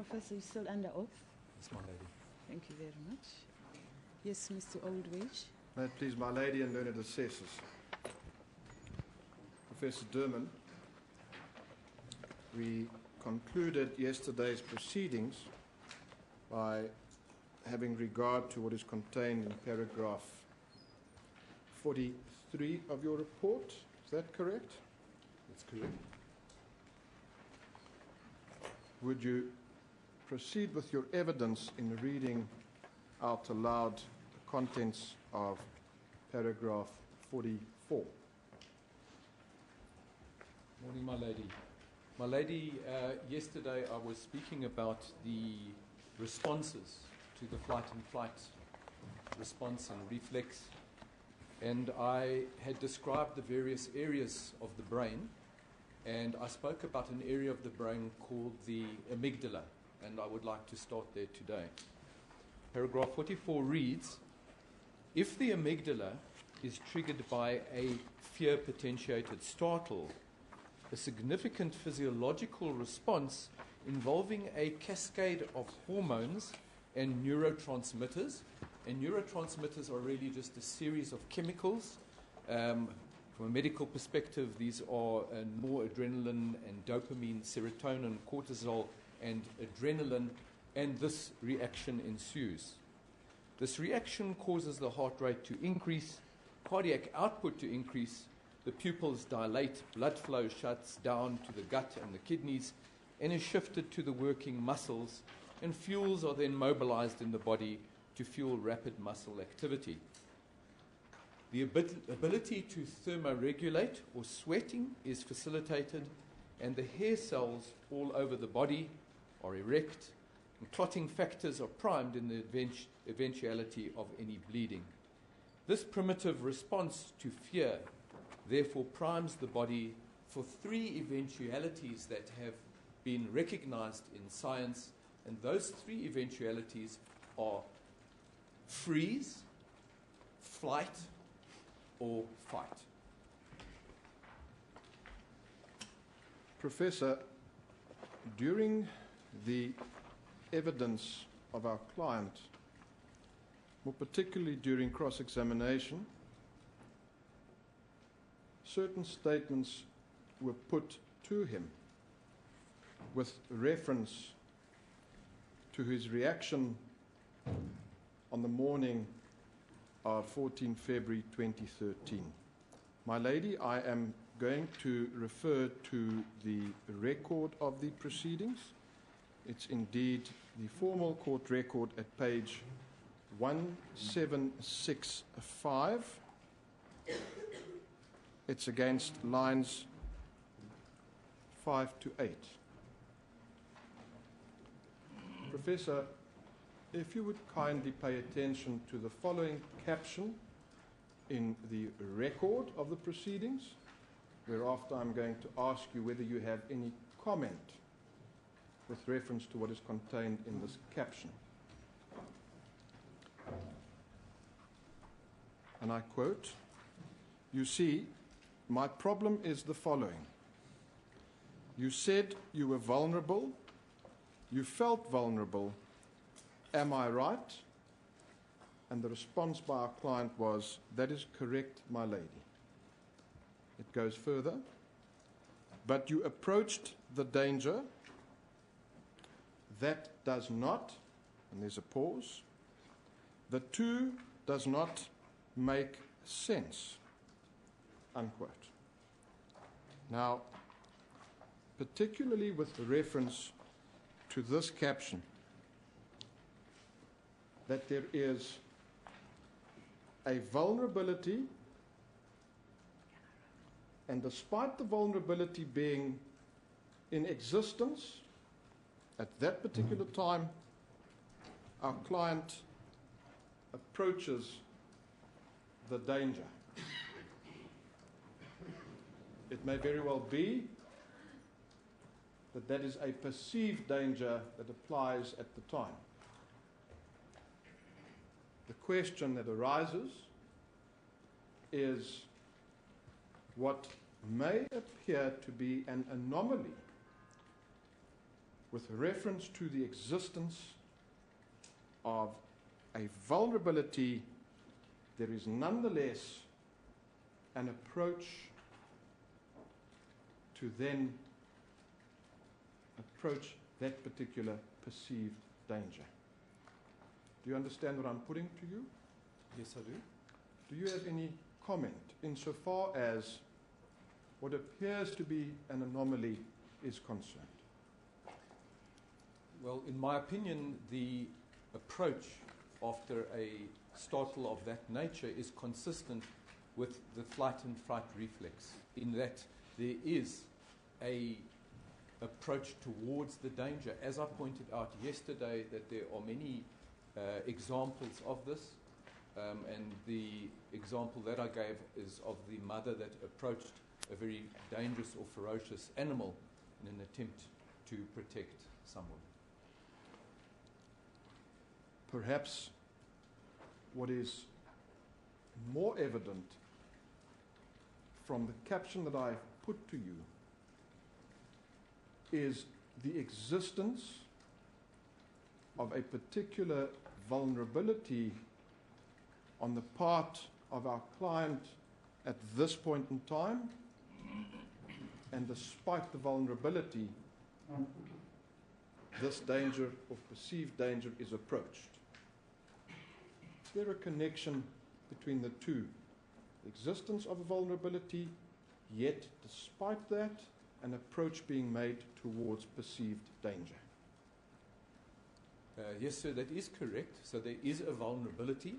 Professor, you're still under oath? Yes, my lady. Thank you very much. Yes, Mr. Oldwage. May it please my lady and learned assessors. Professor Derman, we concluded yesterday's proceedings by having regard to what is contained in paragraph 43 of your report. Is that correct? That's correct. Would you proceed with your evidence in reading out aloud the contents of paragraph 44? Morning, my lady. My lady, yesterday I was speaking about the responses to the flight and flight response and reflex, and I had described the various areas of the brain, and I spoke about an area of the brain called the amygdala, and I would like to start there today. Paragraph 44 reads, if the amygdala is triggered by a fear-potentiated startle, a significant physiological response involving a cascade of hormones and neurotransmitters. And neurotransmitters are really just a series of chemicals. From a medical perspective, these are noradrenaline and dopamine, serotonin, cortisol, and adrenaline, and this reaction ensues. This reaction causes the heart rate to increase, cardiac output to increase, the pupils dilate, blood flow shuts down to the gut and the kidneys, and is shifted to the working muscles, and fuels are then mobilized in the body to fuel rapid muscle activity. The ability to thermoregulate or sweating is facilitated, and the hair cells all over the body are erect, and clotting factors are primed in the eventuality of any bleeding. This primitive response to fear therefore primes the body for three eventualities that have been recognized in science, and those three eventualities are freeze, flight, or fight. Professor, during the evidence of our client, more particularly during cross-examination, certain statements were put to him with reference to his reaction on the morning of 14 February 2013. My lady, I am going to refer to the record of the proceedings. It's indeed the formal court record at page 1765. It's against lines 5 to 8. Professor, if you would kindly pay attention to the following caption in the record of the proceedings, whereafter I'm going to ask you whether you have any comment with reference to what is contained in this caption. And I quote, "You see, my problem is the following. You said you were vulnerable. You felt vulnerable. Am I right?" And the response by our client was, "That is correct, my lady." It goes further. "But you approached the danger. That does not," and there's a pause, "the two does not make sense." Unquote. Now, particularly with reference to this caption, that there is a vulnerability, and despite the vulnerability being in existence at that particular time, our client approaches the danger. It may very well be that that is a perceived danger that applies at the time. The question that arises is what may appear to be an anomaly with reference to the existence of a vulnerability, there is nonetheless an approach to then approach that particular perceived danger. Do you understand what I'm putting to you? Yes, I do. Do you have any comment insofar as what appears to be an anomaly is concerned? Well, in my opinion, the approach after a startle of that nature is consistent with the flight and fright reflex, in that there is a approach towards the danger. As I pointed out yesterday, that there are many examples of this, and the example that I gave is of the mother that approached a very dangerous or ferocious animal in an attempt to protect someone. Perhaps what is more evident from the caption that I've put to you is the existence of a particular vulnerability on the part of our client at this point in time, and despite the vulnerability, this danger or perceived danger is approached. Is there a connection between the two? The existence of a vulnerability, yet despite that, an approach being made towards perceived danger. Yes, sir, that is correct. So there is a vulnerability,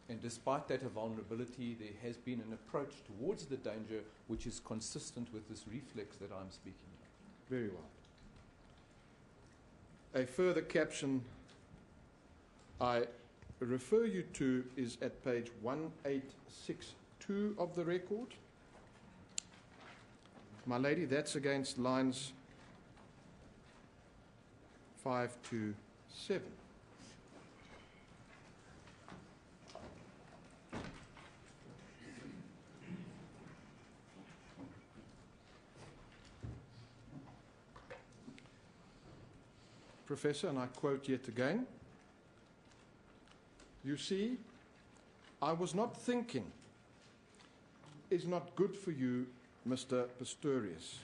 and despite that vulnerability, there has been an approach towards the danger which is consistent with this reflex that I'm speaking of. Very well. A further caption I refer you to is at page 1862 of the record. My lady, that's against lines 5 to 7. Professor, and I quote yet again, "You see, I was not thinking is not good for you, Mr. Pistorius.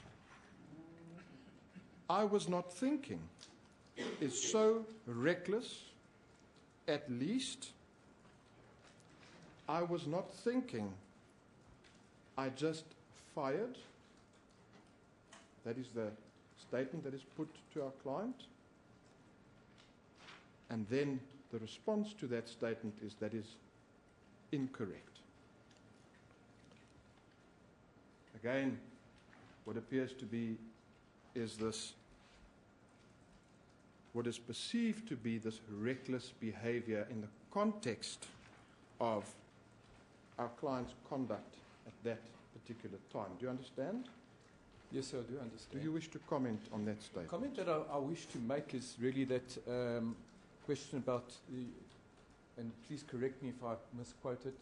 I was not thinking is so reckless, at least I was not thinking, I just fired." That is the statement that is put to our client. And then the response to that statement is that is incorrect. Again, what appears to be is this, what is perceived to be this reckless behavior in the context of our client's conduct at that particular time. Do you understand? Yes, sir, I do understand. Do you wish to comment on that statement? The comment that I wish to make is really that question about, and please correct me if I misquoted,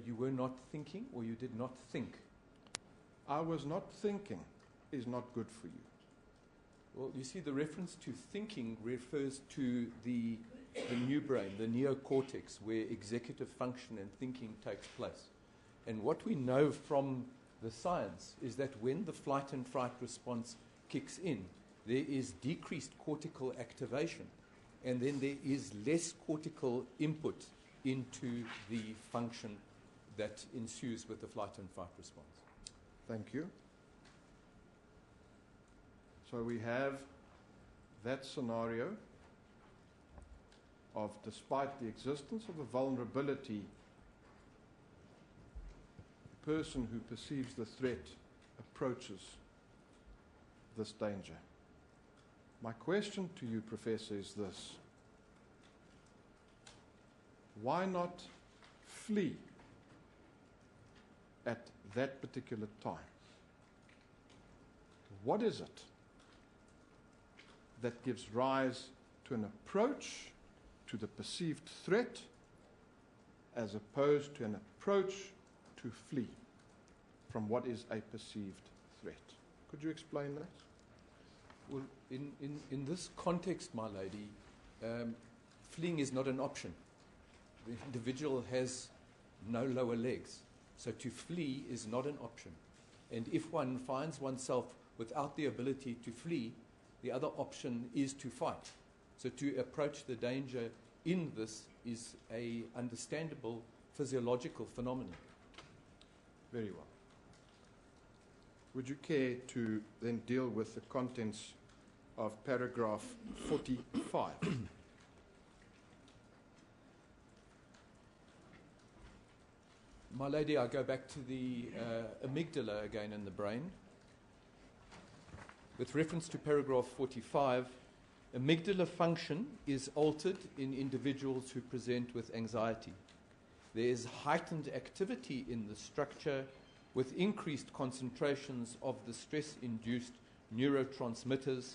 you were not thinking, or you did not think. I was not thinking is not good for you. Well, you see, the reference to thinking refers to the new brain, the neocortex, where executive function and thinking takes place. And what we know from the science is that when the flight and fright response kicks in, there is decreased cortical activation, and then there is less cortical input into the function that ensues with the flight and fight response. Thank you. So we have that scenario of, despite the existence of a vulnerability, the person who perceives the threat approaches this danger. My question to you, Professor, is this: why not flee at that particular time? What is it that gives rise to an approach to the perceived threat as opposed to an approach to flee from what is a perceived threat? Could you explain that? Well, in this context, my lady, fleeing is not an option. The individual has no lower legs, so to flee is not an option. And if one finds oneself without the ability to flee, the other option is to fight. So to approach the danger in this is a understandable physiological phenomenon. Very well. Would you care to then deal with the contents of paragraph 45? My lady, I go back to the amygdala again in the brain. With reference to paragraph 45, amygdala function is altered in individuals who present with anxiety. There is heightened activity in the structure with increased concentrations of the stress-induced neurotransmitters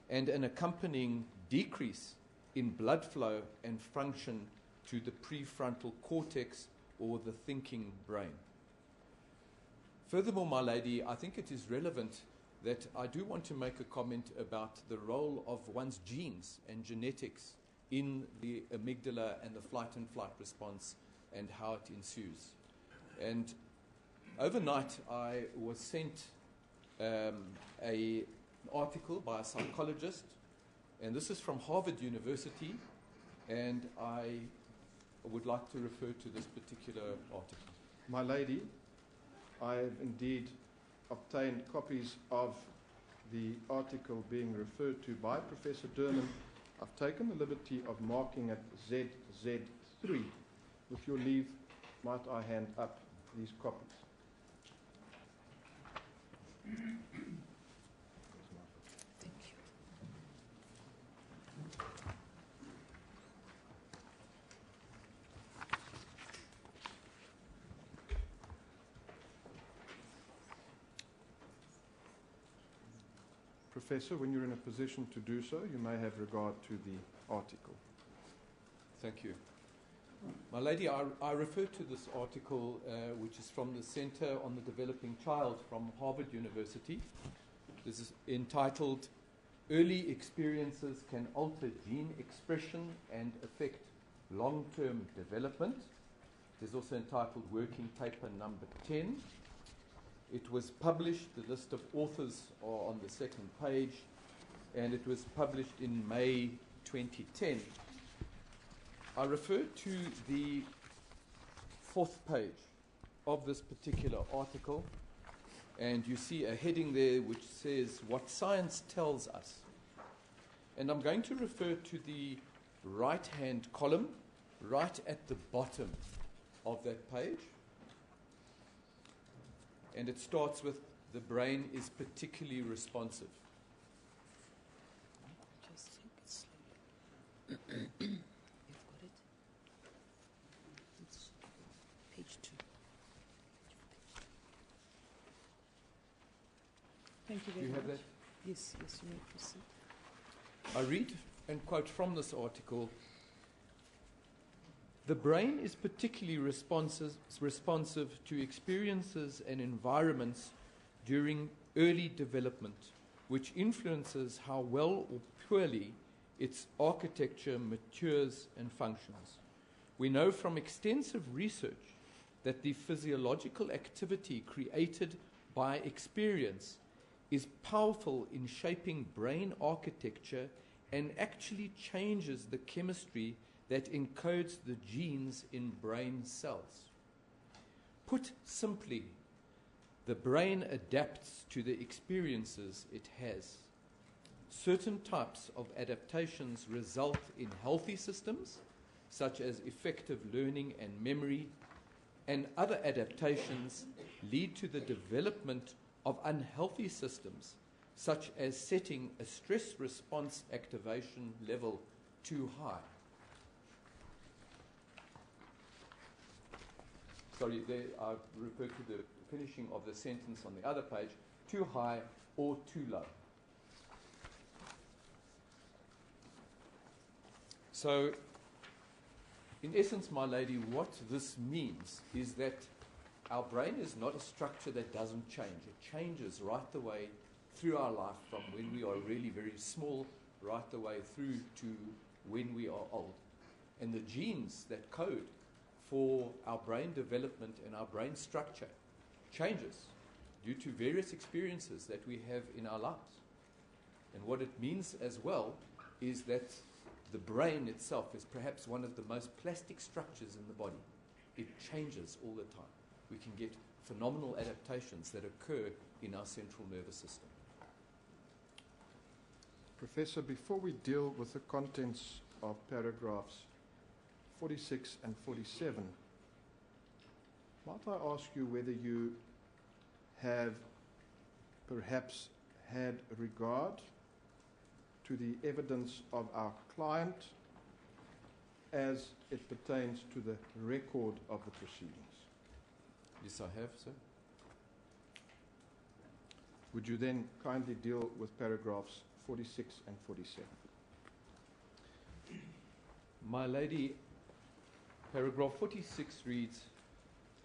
and an accompanying decrease in blood flow and function to the prefrontal cortex or the thinking brain. Furthermore, my lady, I think it is relevant that I do want to make a comment about the role of one's genes and genetics in the amygdala and the flight and flight response and how it ensues. And overnight, I was sent an article by a psychologist, and this is from Harvard University, and I would like to refer to this particular article. My lady, I have indeed obtained copies of the article being referred to by Professor Derman. I've taken the liberty of marking it ZZ3. With your leave, might I hand up these copies? Thank you. Professor, when you're in a position to do so, you may have regard to the article. Thank you. My lady, I refer to this article, which is from the Center on the Developing Child from Harvard University. This is entitled, Early Experiences Can Alter Gene Expression and Affect Long-Term Development. It is also entitled Working Paper Number 10. It was published, the list of authors are on the second page, and it was published in May 2010. I refer to the fourth page of this particular article, and you see a heading there which says, What Science Tells Us. And I'm going to refer to the right-hand column, right at the bottom of that page. And it starts with, the brain is particularly responsive. Just take it slowly. You've got it? It's page 2. Thank you very Do you have much. that? Yes, yes, you may proceed. I read and quote from this article, the brain is particularly responsive to experiences and environments during early development, which influences how well or poorly its architecture matures and functions. We know from extensive research that the physiological activity created by experience is powerful in shaping brain architecture and actually changes the chemistry that encodes the genes in brain cells. Put simply, the brain adapts to the experiences it has. Certain types of adaptations result in healthy systems, such as effective learning and memory, and other adaptations lead to the development of unhealthy systems, such as setting a stress response activation level too high. Sorry, there I refer to the finishing of the sentence on the other page, too high or too low. So, in essence, my lady, what this means is that our brain is not a structure that doesn't change. It changes right the way through our life from when we are really very small right the way through to when we are old. And the genes that code for our brain development and our brain structure changes due to various experiences that we have in our lives. And what it means as well is that the brain itself is perhaps one of the most plastic structures in the body. It changes all the time. We can get phenomenal adaptations that occur in our central nervous system. Professor, before we deal with the contents of paragraphs 46 and 47, might I ask you whether you have perhaps had regard to the evidence of our client as it pertains to the record of the proceedings? Yes, I have, sir. Would you then kindly deal with paragraphs 46 and 47? My lady, paragraph 46 reads,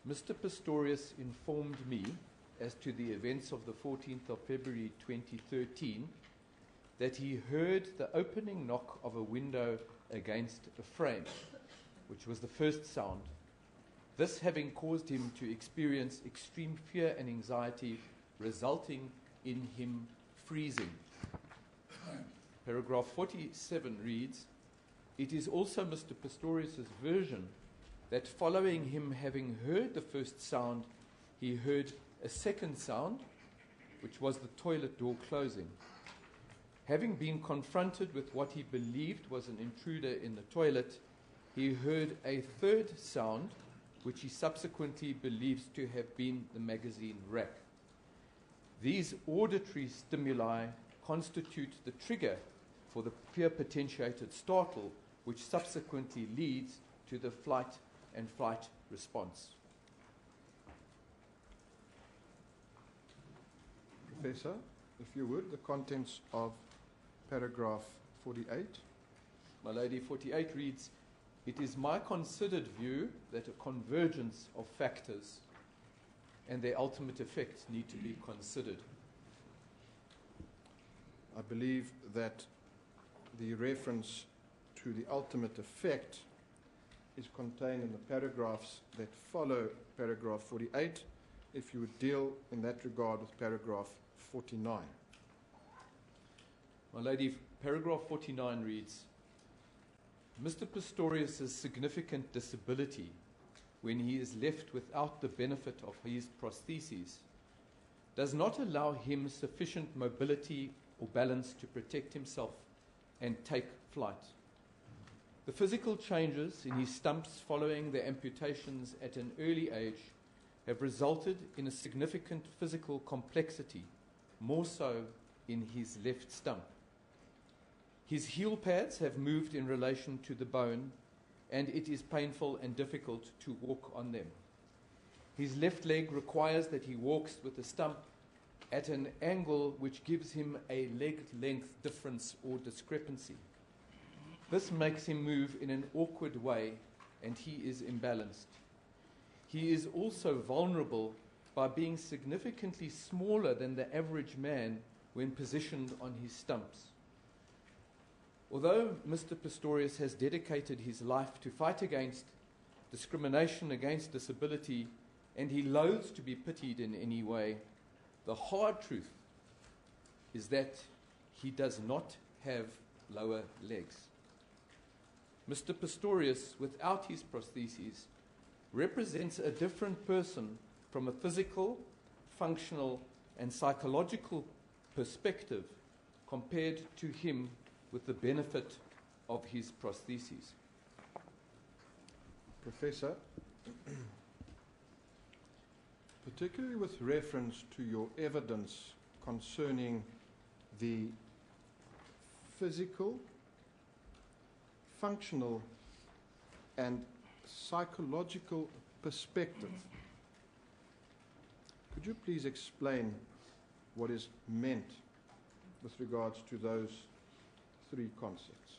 Mr. Pistorius informed me as to the events of the 14th of February 2013 that he heard the opening knock of a window against a frame, which was the first sound, this having caused him to experience extreme fear and anxiety, resulting in him freezing. Paragraph 47 reads, it is also Mr. Pistorius' version that following him having heard the first sound, he heard a second sound, which was the toilet door closing. Having been confronted with what he believed was an intruder in the toilet, he heard a third sound, which he subsequently believes to have been the magazine rack. These auditory stimuli constitute the trigger for the fear-potentiated startle, which subsequently leads to the flight and fight response. Professor, if you would, the contents of paragraph 48. My lady, 48 reads, it is my considered view that a convergence of factors and their ultimate effects need to be considered. I believe that the reference to the ultimate effect is contained in the paragraphs that follow paragraph 48, if you would deal in that regard with paragraph 49. My lady, paragraph 49 reads, Mr. Pistorius' significant disability, when he is left without the benefit of his prostheses, does not allow him sufficient mobility or balance to protect himself and take flight. The physical changes in his stumps following the amputations at an early age have resulted in a significant physical complexity, more so in his left stump. His heel pads have moved in relation to the bone, and it is painful and difficult to walk on them. His left leg requires that he walks with the stump at an angle which gives him a leg length difference or discrepancy. This makes him move in an awkward way, and he is imbalanced. He is also vulnerable by being significantly smaller than the average man when positioned on his stumps. Although Mr. Pistorius has dedicated his life to fight against discrimination against disability, and he loathes to be pitied in any way, the hard truth is that he does not have lower legs. Mr. Pistorius, without his prostheses, represents a different person from a physical, functional, and psychological perspective compared to him with the benefit of his prostheses. Professor, particularly with reference to your evidence concerning the physical, functional, and psychological perspective, could you please explain what is meant with regards to those three concepts?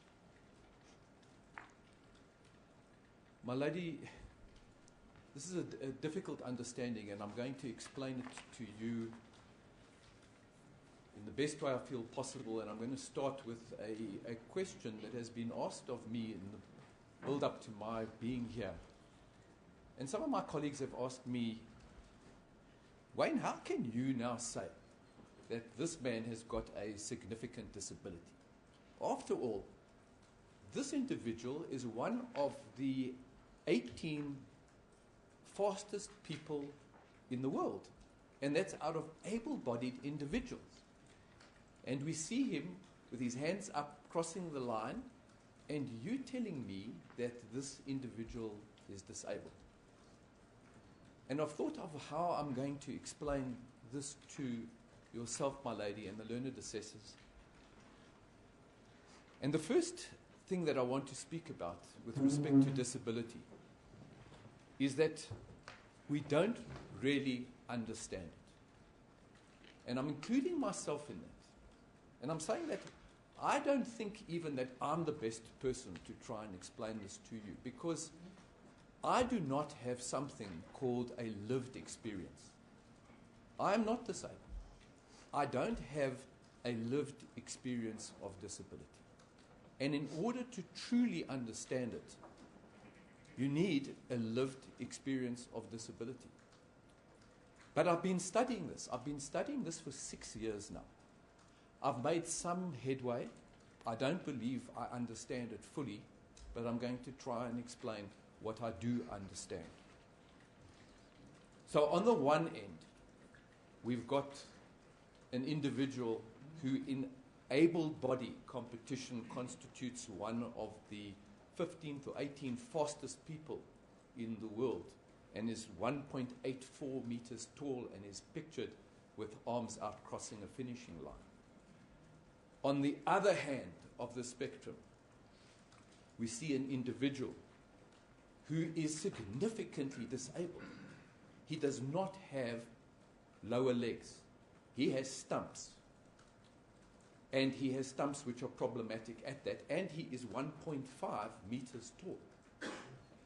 My lady, this is a difficult understanding, and I'm going to explain it to you in the best way I feel possible, and I'm going to start with a question that has been asked of me in the build-up to my being here. And some of my colleagues have asked me, Wayne, how can you now say that this man has got a significant disability? After all, this individual is one of the 18 fastest people in the world, and that's out of able-bodied individuals. And we see him with his hands up, crossing the line, and you telling me that this individual is disabled. And I've thought of how I'm going to explain this to yourself, my lady, and the learned assessors. And the first thing that I want to speak about with respect to disability is that we don't really understand it. And I'm including myself in that. And I'm saying that I don't think even that I'm the best person to try and explain this to you, because I do not have something called a lived experience. I am not disabled. I don't have a lived experience of disability. And in order to truly understand it, you need a lived experience of disability. But I've been studying this. I've been studying this for 6 years now. I've made some headway. I don't believe I understand it fully, but I'm going to try and explain what I do understand. So on the one end, we've got an individual who in able-body competition constitutes one of the 15th or 18th fastest people in the world, and is 1.84 meters tall and is pictured with arms out crossing a finishing line. On the other hand of the spectrum, we see an individual who is significantly disabled. He does not have lower legs. He has stumps. And he has stumps which are problematic at that. And he is 1.5 meters tall.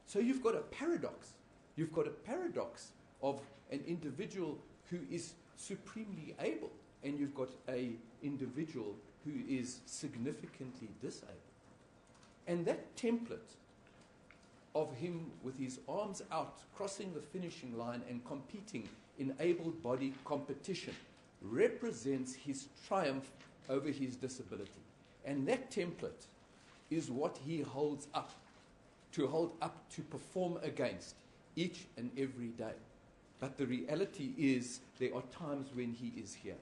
So you've got a paradox. You've got a paradox of an individual who is supremely able, and you've got an individual who is significantly disabled. And that template of him with his arms out, crossing the finishing line and competing in able-bodied competition represents his triumph over his disability. And that template is what he holds up, to perform against each and every day. But the reality is there are times when he is here.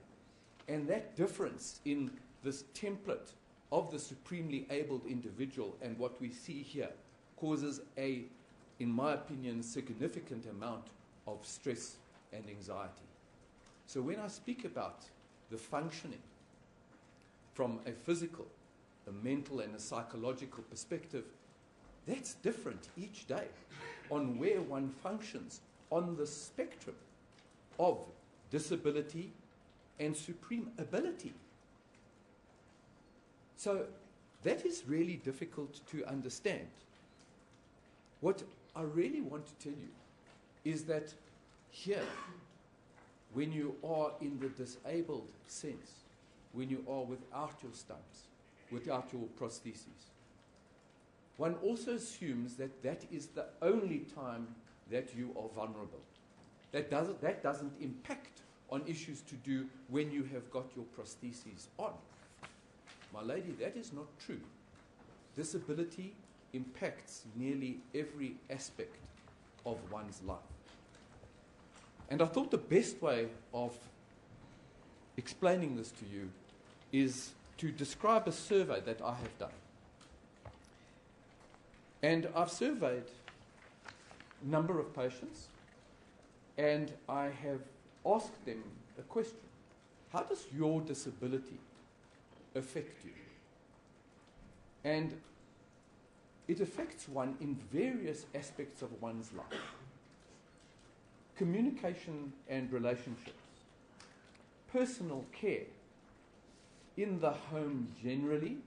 And that difference in this template of the supremely abled individual and what we see here causes a, in my opinion, significant amount of stress and anxiety. So when I speak about the functioning from a physical, a mental and a psychological perspective, that's different each day on where one functions on the spectrum of disability and supreme ability. So that is really difficult to understand. What I really want to tell you is that here, when you are in the disabled sense, when you are without your stumps, without your prostheses, one also assumes that that is the only time that you are vulnerable. That doesn't impact on issues to do when you have got your prostheses on. My lady, that is not true. Disability impacts nearly every aspect of one's life. And I thought the best way of explaining this to you is to describe a survey that I have done. And I've surveyed a number of patients, and I have asked them a question. How does your disability affect you? And it affects one in various aspects of one's life. Communication and relationships, personal care, in the home generally,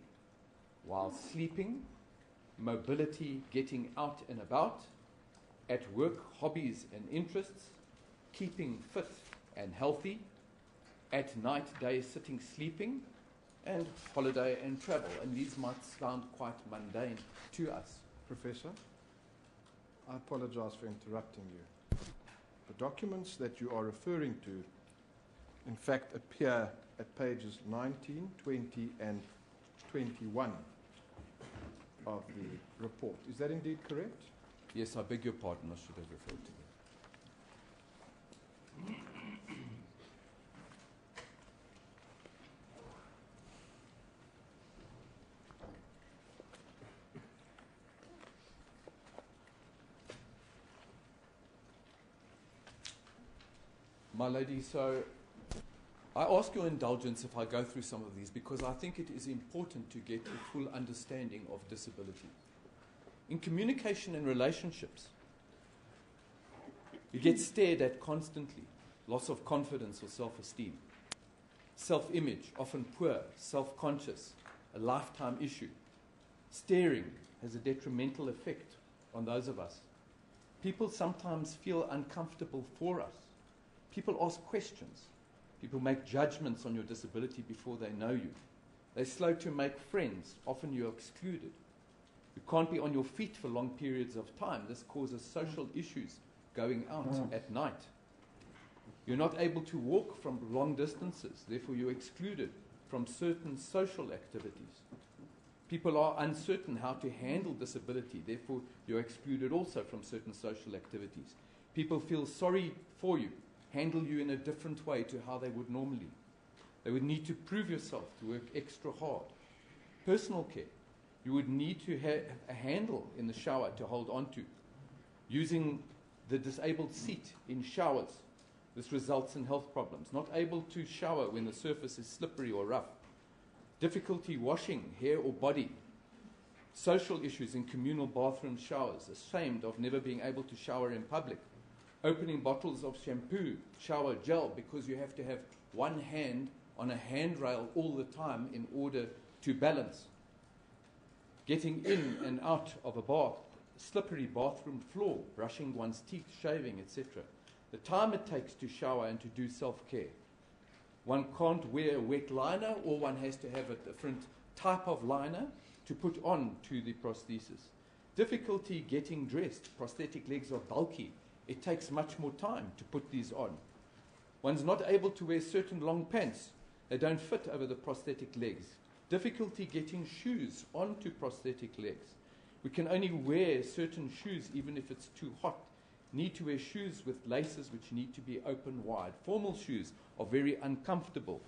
while sleeping, mobility, getting out and about, at work, hobbies and interests, keeping fit and healthy, at night, day sitting, sleeping, and holiday and travel. And these might sound quite mundane to us. Professor, I apologize for interrupting you. The documents that you are referring to, in fact, appear at pages 19, 20, and 21 of the report. Is that indeed correct? Yes, I beg your pardon, I should have referred to that. My lady, so I ask your indulgence if I go through some of these because I think it is important to get a full understanding of disability. In communication and relationships, you get stared at constantly, loss of confidence or self-esteem, self-image, often poor, self-conscious, a lifetime issue. Staring has a detrimental effect on those of us. People sometimes feel uncomfortable for us. People ask questions. People make judgments on your disability before they know you. They're slow to make friends. Often you're excluded. You can't be on your feet for long periods of time. This causes social issues going out at night. You're not able to walk from long distances. Therefore, you're excluded from certain social activities. People are uncertain how to handle disability. Therefore, you're excluded also from certain social activities. People feel sorry for you, handle you in a different way to how they would normally. They would need to prove yourself, to work extra hard. Personal care. You would need to have a handle in the shower to hold on to. Using the disabled seat in showers. This results in health problems. Not able to shower when the surface is slippery or rough. Difficulty washing hair or body. Social issues in communal bathroom showers. Ashamed of never being able to shower in public. Opening bottles of shampoo, shower gel, because you have to have one hand on a handrail all the time in order to balance. Getting in and out of a bath, slippery bathroom floor, brushing one's teeth, shaving, etc. The time it takes to shower and to do self-care. One can't wear a wet liner, or one has to have a different type of liner to put on to the prosthesis. Difficulty getting dressed. Prosthetic legs are bulky. It takes much more time to put these on. One's not able to wear certain long pants. They don't fit over the prosthetic legs. Difficulty getting shoes onto prosthetic legs. We can only wear certain shoes even if it's too hot. Need to wear shoes with laces which need to be open wide. Formal shoes are very uncomfortable,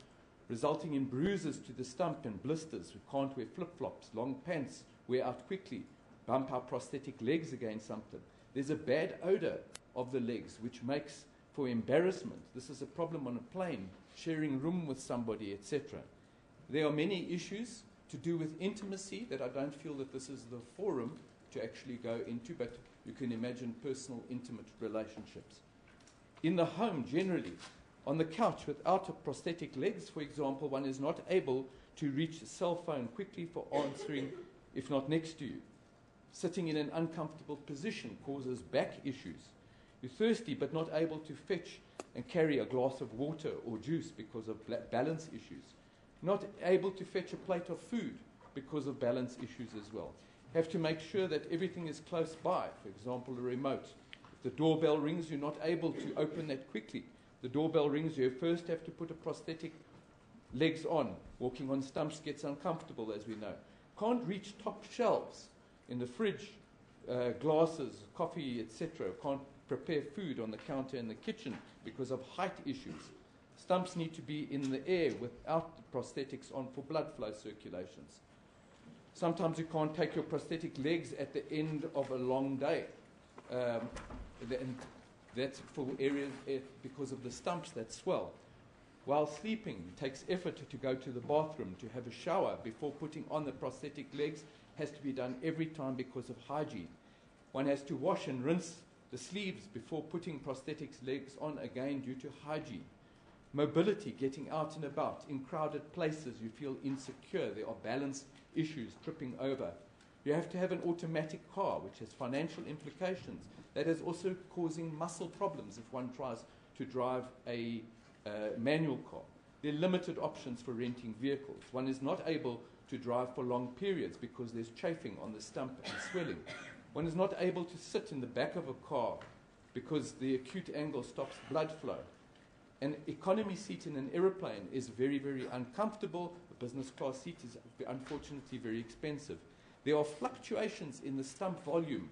resulting in bruises to the stump and blisters. We can't wear flip-flops. Long pants wear out quickly. Bump our prosthetic legs against something. There's a bad odor of the legs which makes for embarrassment. This is a problem on a plane, sharing room with somebody, etc. There are many issues to do with intimacy that I don't feel that this is the forum to actually go into, but you can imagine personal, intimate relationships. In the home, generally, on the couch without prosthetic legs, for example, one is not able to reach a cell phone quickly for answering, if not next to you. Sitting in an uncomfortable position causes back issues. You're thirsty but not able to fetch and carry a glass of water or juice because of balance issues. Not able to fetch a plate of food because of balance issues as well. Have to make sure that everything is close by, for example, a remote. If the doorbell rings, you're not able to open that quickly. The doorbell rings, you first have to put a prosthetic legs on. Walking on stumps gets uncomfortable, as we know. Can't reach top shelves in the fridge, glasses, coffee, etc. Can't prepare food on the counter in the kitchen because of height issues. Stumps need to be in the air without the prosthetics on for blood flow circulations. Sometimes you can't take your prosthetic legs at the end of a long day. And that's for areas because of the stumps that swell. While sleeping, it takes effort to go to the bathroom, to have a shower before putting on the prosthetic legs. Has to be done every time because of hygiene. One has to wash and rinse the sleeves before putting prosthetics legs on again due to hygiene. Mobility, getting out and about. In crowded places, you feel insecure. There are balance issues, tripping over. You have to have an automatic car, which has financial implications. That is also causing muscle problems if one tries to drive a manual car. There are limited options for renting vehicles. One is not able to drive for long periods because there's chafing on the stump and swelling. One is not able to sit in the back of a car because the acute angle stops blood flow. An economy seat in an aeroplane is very, very uncomfortable. A business class seat is unfortunately very expensive. There are fluctuations in the stump volume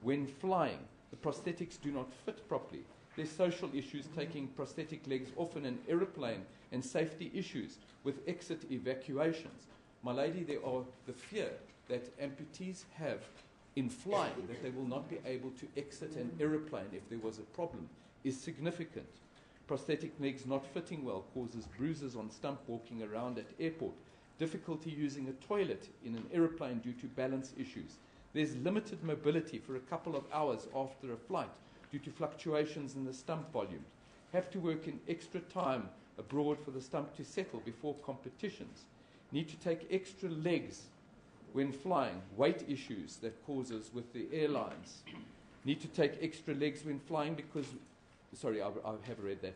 when flying. The prosthetics do not fit properly. There's social issues taking prosthetic legs off in an aeroplane and safety issues with exit evacuations. My lady, there are the fear that amputees have in flying, that they will not be able to exit an aeroplane if there was a problem, is significant. Prosthetic legs not fitting well causes bruises on stump walking around at airport. Difficulty using a toilet in an aeroplane due to balance issues. There's limited mobility for a couple of hours after a flight due to fluctuations in the stump volume. Have to work in extra time abroad for the stump to settle before competitions. Need to take extra legs when flying. Weight issues that causes with the airlines. Need to take extra legs when flying because, sorry, I have read that.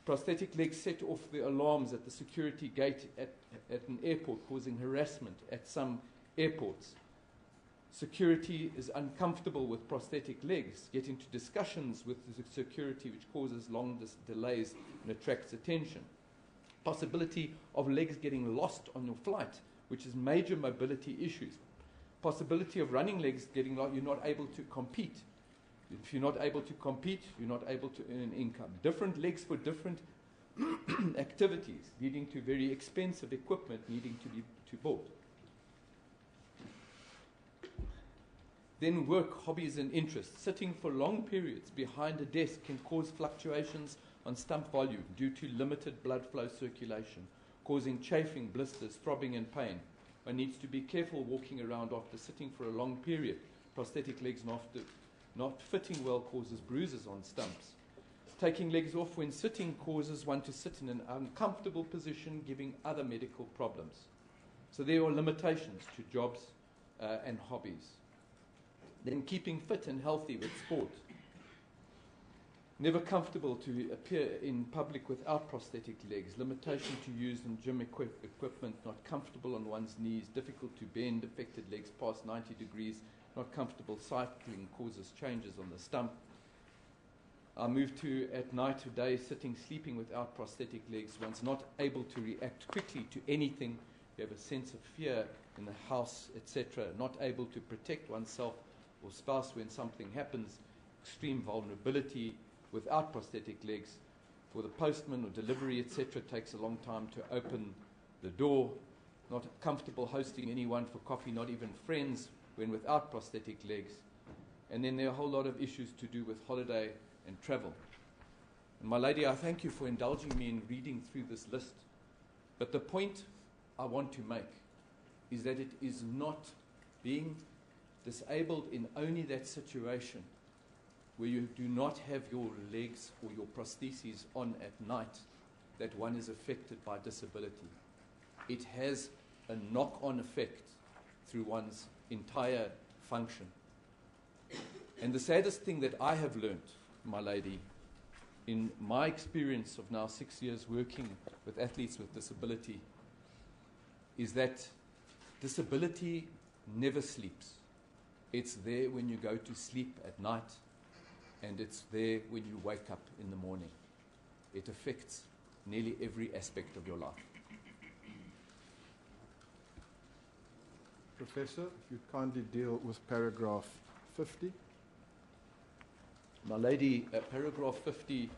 Prosthetic legs set off the alarms at the security gate at an airport, causing harassment at some airports. Security is uncomfortable with prosthetic legs, get into discussions with the security which causes long delays and attracts attention. Possibility of legs getting lost on your flight, which is major mobility issues. Possibility of running legs getting lost, you're not able to compete. If you're not able to compete, you're not able to earn income. Different legs for different activities, leading to very expensive equipment needing to be bought. Then work, hobbies and interests. Sitting for long periods behind a desk can cause fluctuations on stump volume due to limited blood flow circulation, causing chafing, blisters, throbbing and pain. One needs to be careful walking around after sitting for a long period. Prosthetic legs not fitting well causes bruises on stumps. Taking legs off when sitting causes one to sit in an uncomfortable position, giving other medical problems. So there are limitations to jobs and hobbies. Then keeping fit and healthy with sport. Never comfortable to appear in public without prosthetic legs. Limitation to use in gym equipment. Not comfortable on one's knees. Difficult to bend affected legs past 90 degrees. Not comfortable cycling causes changes on the stump. I move to at night or day, sitting, sleeping without prosthetic legs. One's not able to react quickly to anything. You have a sense of fear in the house, etc. Not able to protect oneself or spouse when something happens. Extreme vulnerability without prosthetic legs. For the postman or delivery, etc., takes a long time to open the door. Not comfortable hosting anyone for coffee, not even friends, when without prosthetic legs. And then there are a whole lot of issues to do with holiday and travel. And my lady, I thank you for indulging me in reading through this list. But the point I want to make is that it is not being disabled in only that situation where you do not have your legs or your prostheses on at night that one is affected by disability. It has a knock-on effect through one's entire function. And the saddest thing that I have learned, my lady, in my experience of now 6 years working with athletes with disability, is that disability never sleeps. It's there when you go to sleep at night, and it's there when you wake up in the morning. It affects nearly every aspect of your life. Professor, if you'd kindly deal with paragraph 50. My lady, paragraph 50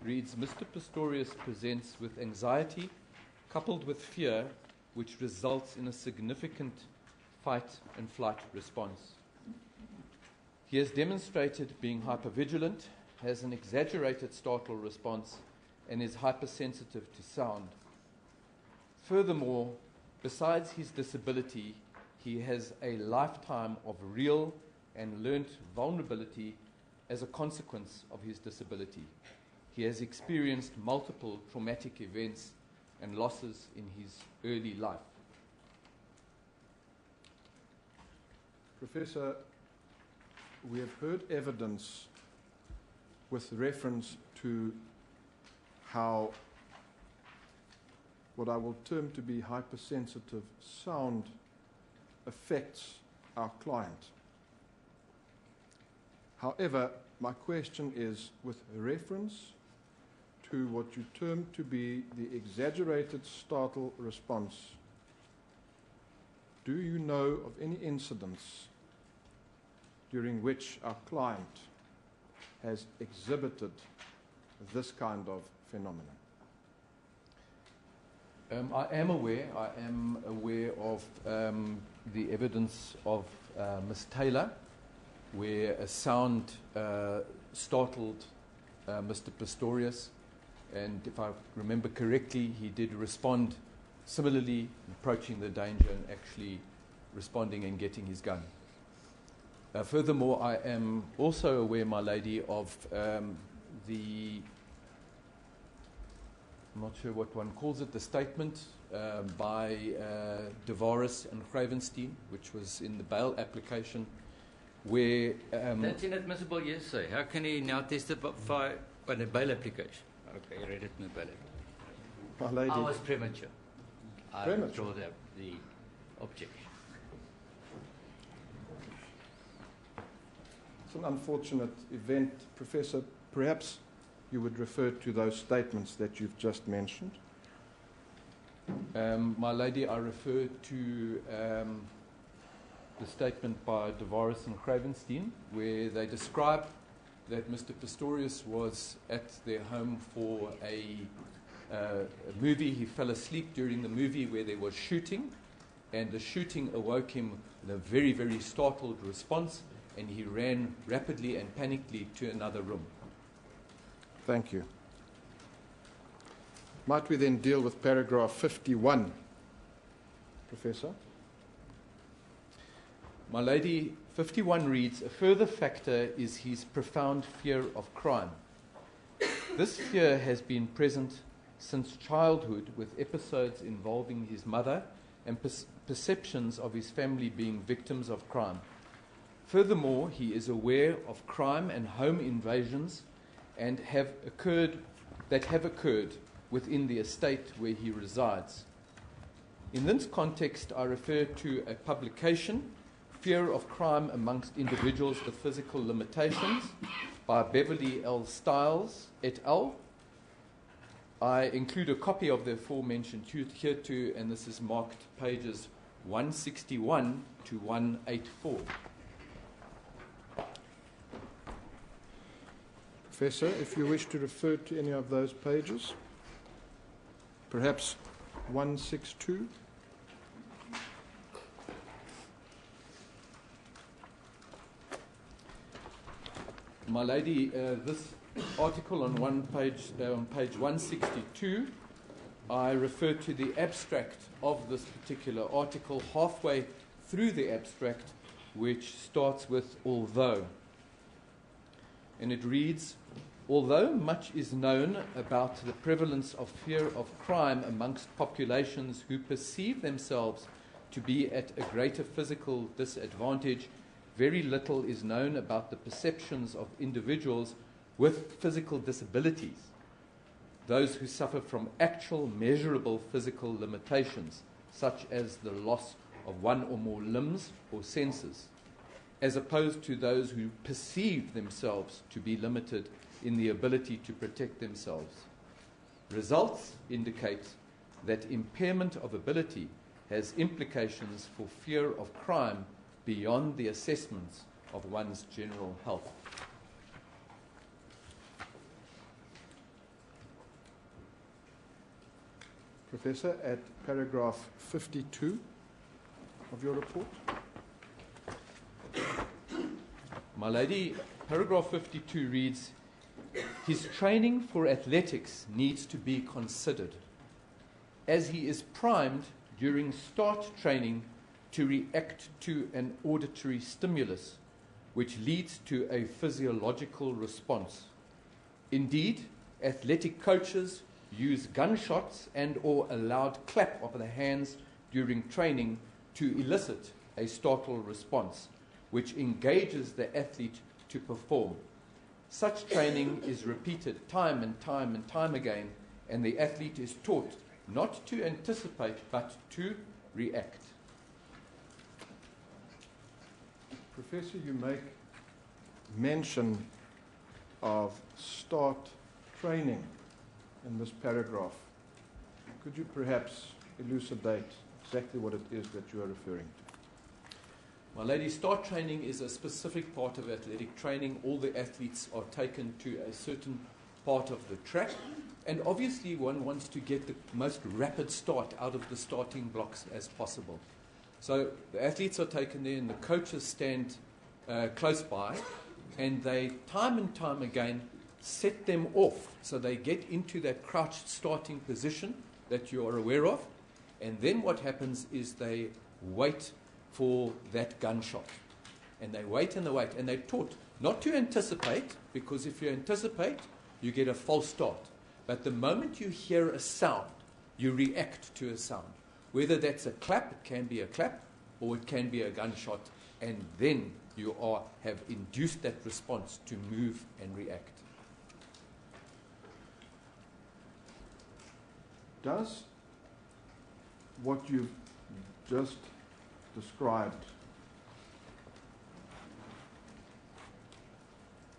reads, Mr. Pistorius presents with anxiety coupled with fear, which results in a significant fight and flight response. He has demonstrated being hypervigilant, has an exaggerated startle response, and is hypersensitive to sound. Furthermore, besides his disability, he has a lifetime of real and learnt vulnerability as a consequence of his disability. He has experienced multiple traumatic events and losses in his early life. Professor, we have heard evidence with reference to how what I will term to be hypersensitive sound affects our client. However, my question is with reference to what you term to be the exaggerated startle response. Do you know of any incidents during which our client has exhibited this kind of phenomenon? I am aware of the evidence of Miss Taylor, where a sound startled Mr. Pistorius, and if I remember correctly, he did respond similarly, approaching the danger and actually responding and getting his gun. Furthermore, I am also aware, my lady, of the, I'm not sure what one calls it, the statement by DeVaris and Cravenstein, which was in the bail application, where... That's inadmissible, yes, sir. How can he now testify on a bail application? Okay, you read it in the bail application. My lady. I was premature. I Premature? withdraw the objection. It's an unfortunate event, Professor. Perhaps you would refer to those statements that you've just mentioned. My lady, I refer to the statement by DeVaris and Cravenstein, where they describe that Mr. Pistorius was at their home for a movie. He fell asleep during the movie where there was shooting, and the shooting awoke him with a very, very startled response, and he ran rapidly and panically to another room. Thank you. Might we then deal with paragraph 51, Professor? My lady, 51 reads, a further factor is his profound fear of crime. This fear has been present since childhood, with episodes involving his mother and perceptions of his family being victims of crime. Furthermore, he is aware of crime and home invasions that have occurred within the estate where he resides. In this context, I refer to a publication, Fear of Crime Amongst Individuals with Physical Limitations, by Beverly L. Stiles et al. I include a copy of the aforementioned here too, and this is marked pages 161 to 184. Professor, if you wish to refer to any of those pages, perhaps 162. My lady, this article on page 162, I refer to the abstract of this particular article halfway through the abstract, which starts with although. And it reads, although much is known about the prevalence of fear of crime amongst populations who perceive themselves to be at a greater physical disadvantage, very little is known about the perceptions of individuals with physical disabilities, those who suffer from actual measurable physical limitations, such as the loss of one or more limbs or senses, as opposed to those who perceive themselves to be limited in the ability to protect themselves. Results indicate that impairment of ability has implications for fear of crime beyond the assessments of one's general health. Professor, at paragraph 52 of your report. My lady, paragraph 52 reads, his training for athletics needs to be considered, as he is primed during start training to react to an auditory stimulus, which leads to a physiological response. Indeed, athletic coaches use gunshots and or a loud clap of the hands during training to elicit a startle response, which engages the athlete to perform. Such training is repeated time and time and time again, and the athlete is taught not to anticipate, but to react. Professor, you make mention of start training in this paragraph. Could you perhaps elucidate exactly what it is that you are referring to? My lady, start training is a specific part of athletic training. All the athletes are taken to a certain part of the track, and obviously one wants to get the most rapid start out of the starting blocks as possible. So the athletes are taken there and the coaches stand close by, and they time and time again set them off so they get into that crouched starting position that you are aware of, and then what happens is they wait for that gunshot, and they wait and they wait, and they're taught not to anticipate, because if you anticipate you get a false start. But the moment you hear a sound, you react to a sound. Whether that's a clap, it can be a clap, or it can be a gunshot, and then you have induced that response to move and react. Does what you've just described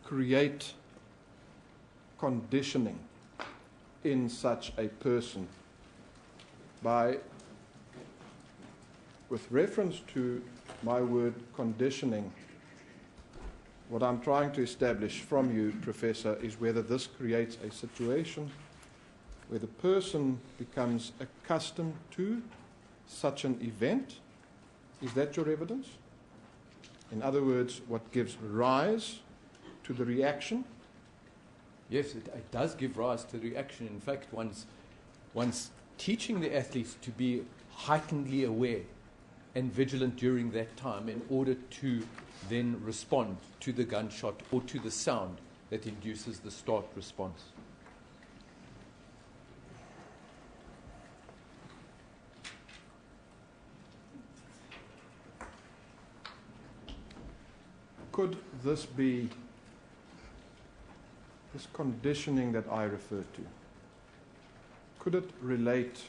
create conditioning in such a person with reference to my word conditioning? What I'm trying to establish from you, Professor, is whether this creates a situation where the person becomes accustomed to such an event. Is that your evidence? In other words, what gives rise to the reaction? Yes, it does give rise to the reaction. In fact, one's teaching the athletes to be heightenedly aware and vigilant during that time in order to then respond to the gunshot or to the sound that induces the start response. Could this be this conditioning that I refer to? Could it relate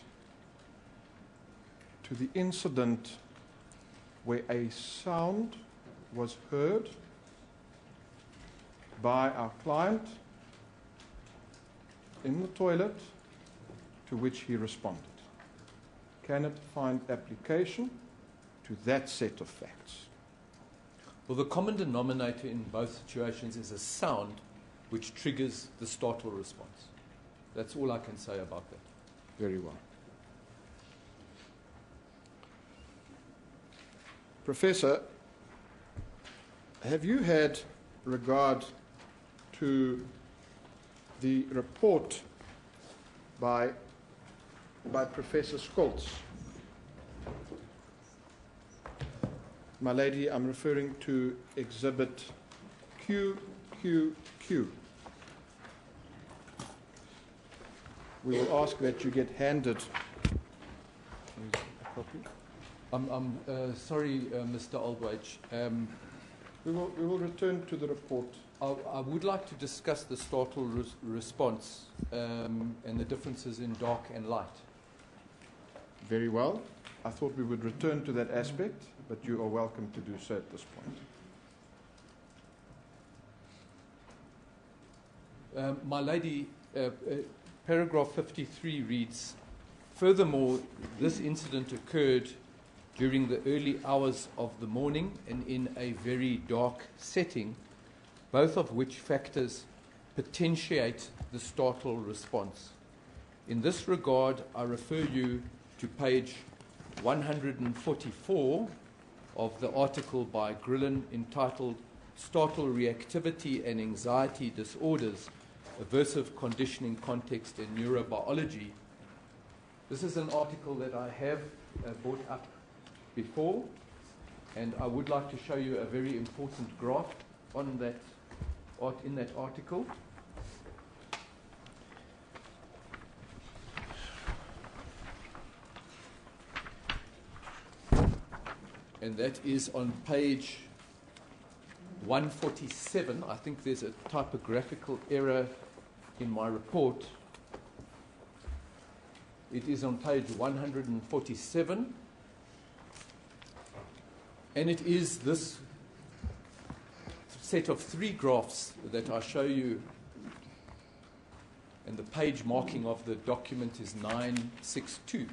to the incident where a sound was heard by our client in the toilet, to which he responded? Can it find application to that set of facts? Well, the common denominator in both situations is a sound which triggers the startle response. That's all I can say about that. Very well. Professor, have you had regard to the report by Professor Scholz? My lady, I'm referring to exhibit QQQ. We will ask that you get handed a copy. I'm sorry, Mr. Aldwage. We will return to the report. I would like to discuss the startle response and the differences in dark and light. Very well. I thought we would return to that aspect, but you are welcome to do so at this point. My lady, paragraph 53 reads, "Furthermore, this incident occurred during the early hours of the morning and in a very dark setting, both of which factors potentiate the startle response. In this regard, I refer you to page 144 of the article by Grillen entitled Startle Reactivity and Anxiety Disorders, Aversive Conditioning Context in Neurobiology." This is an article that I have brought up before, and I would like to show you a very important graph on that in that article. And that is on page 147. I think there's a typographical error in my report. It is on page 147. And it is this set of 3 graphs that I show you. And the page marking of the document is 962.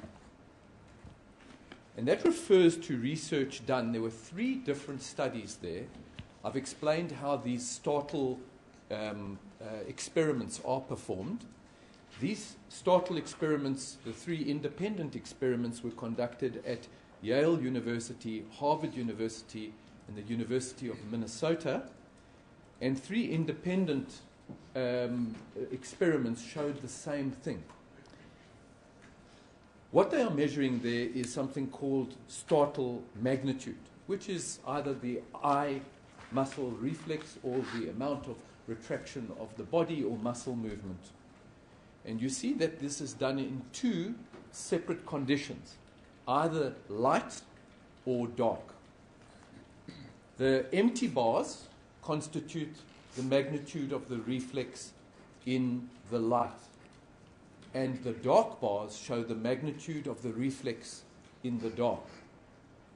And that refers to research done. There were 3 different studies there. I've explained how these startle experiments are performed. These startle experiments, the 3 independent experiments, were conducted at Yale University, Harvard University, and the University of Minnesota. And 3 independent experiments showed the same thing. What they are measuring there is something called startle magnitude, which is either the eye muscle reflex or the amount of retraction of the body or muscle movement. And you see that this is done in 2 separate conditions, either light or dark. The empty bars constitute the magnitude of the reflex in the light, and the dark bars show the magnitude of the reflex in the dark.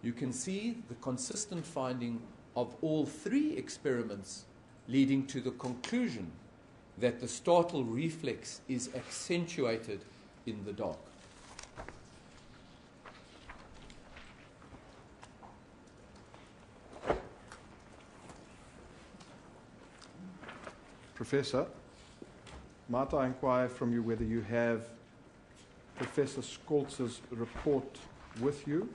You can see the consistent finding of all 3 experiments leading to the conclusion that the startle reflex is accentuated in the dark. Professor, might I inquire from you whether you have Professor Scholz's report with you?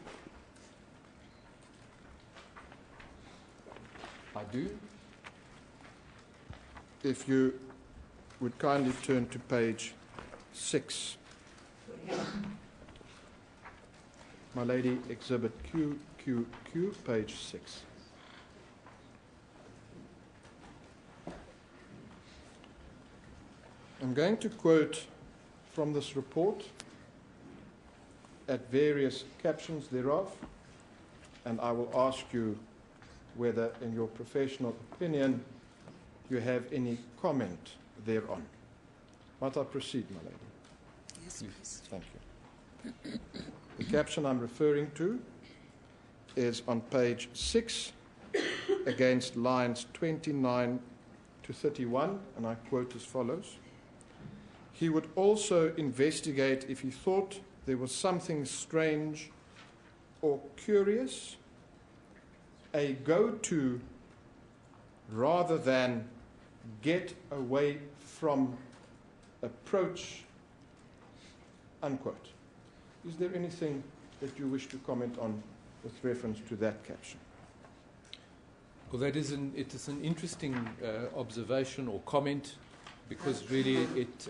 I do. If you would kindly turn to page 6. My lady, exhibit QQQ, page 6. I'm going to quote from this report at various captions thereof, and I will ask you whether, in your professional opinion, you have any comment thereon. Might I proceed, my lady? Yes, please. Thank you. The caption I'm referring to is on page 6 against lines 29 to 31, and I quote as follows. He would also investigate if he thought there was something strange or curious, a go-to rather than get away from approach, unquote. Is there anything that you wish to comment on with reference to that caption? Well, it is an interesting observation or comment, because really it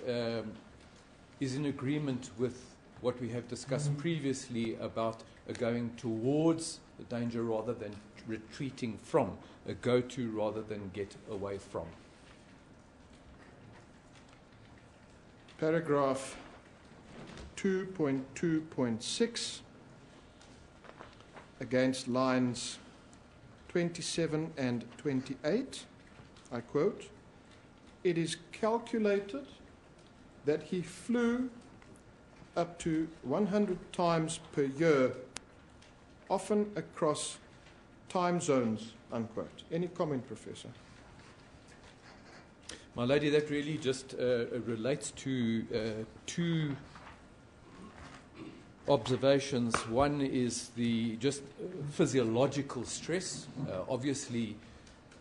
is in agreement with what we have discussed previously about going towards the danger rather than retreating from, a go-to rather than get away from. Paragraph 2.2.6 against lines 27 and 28, I quote, "It is calculated that he flew up to 100 times per year, often across time zones," unquote. Any comment, Professor? My lady, that really just relates to 2 observations. One is the just physiological stress. Obviously,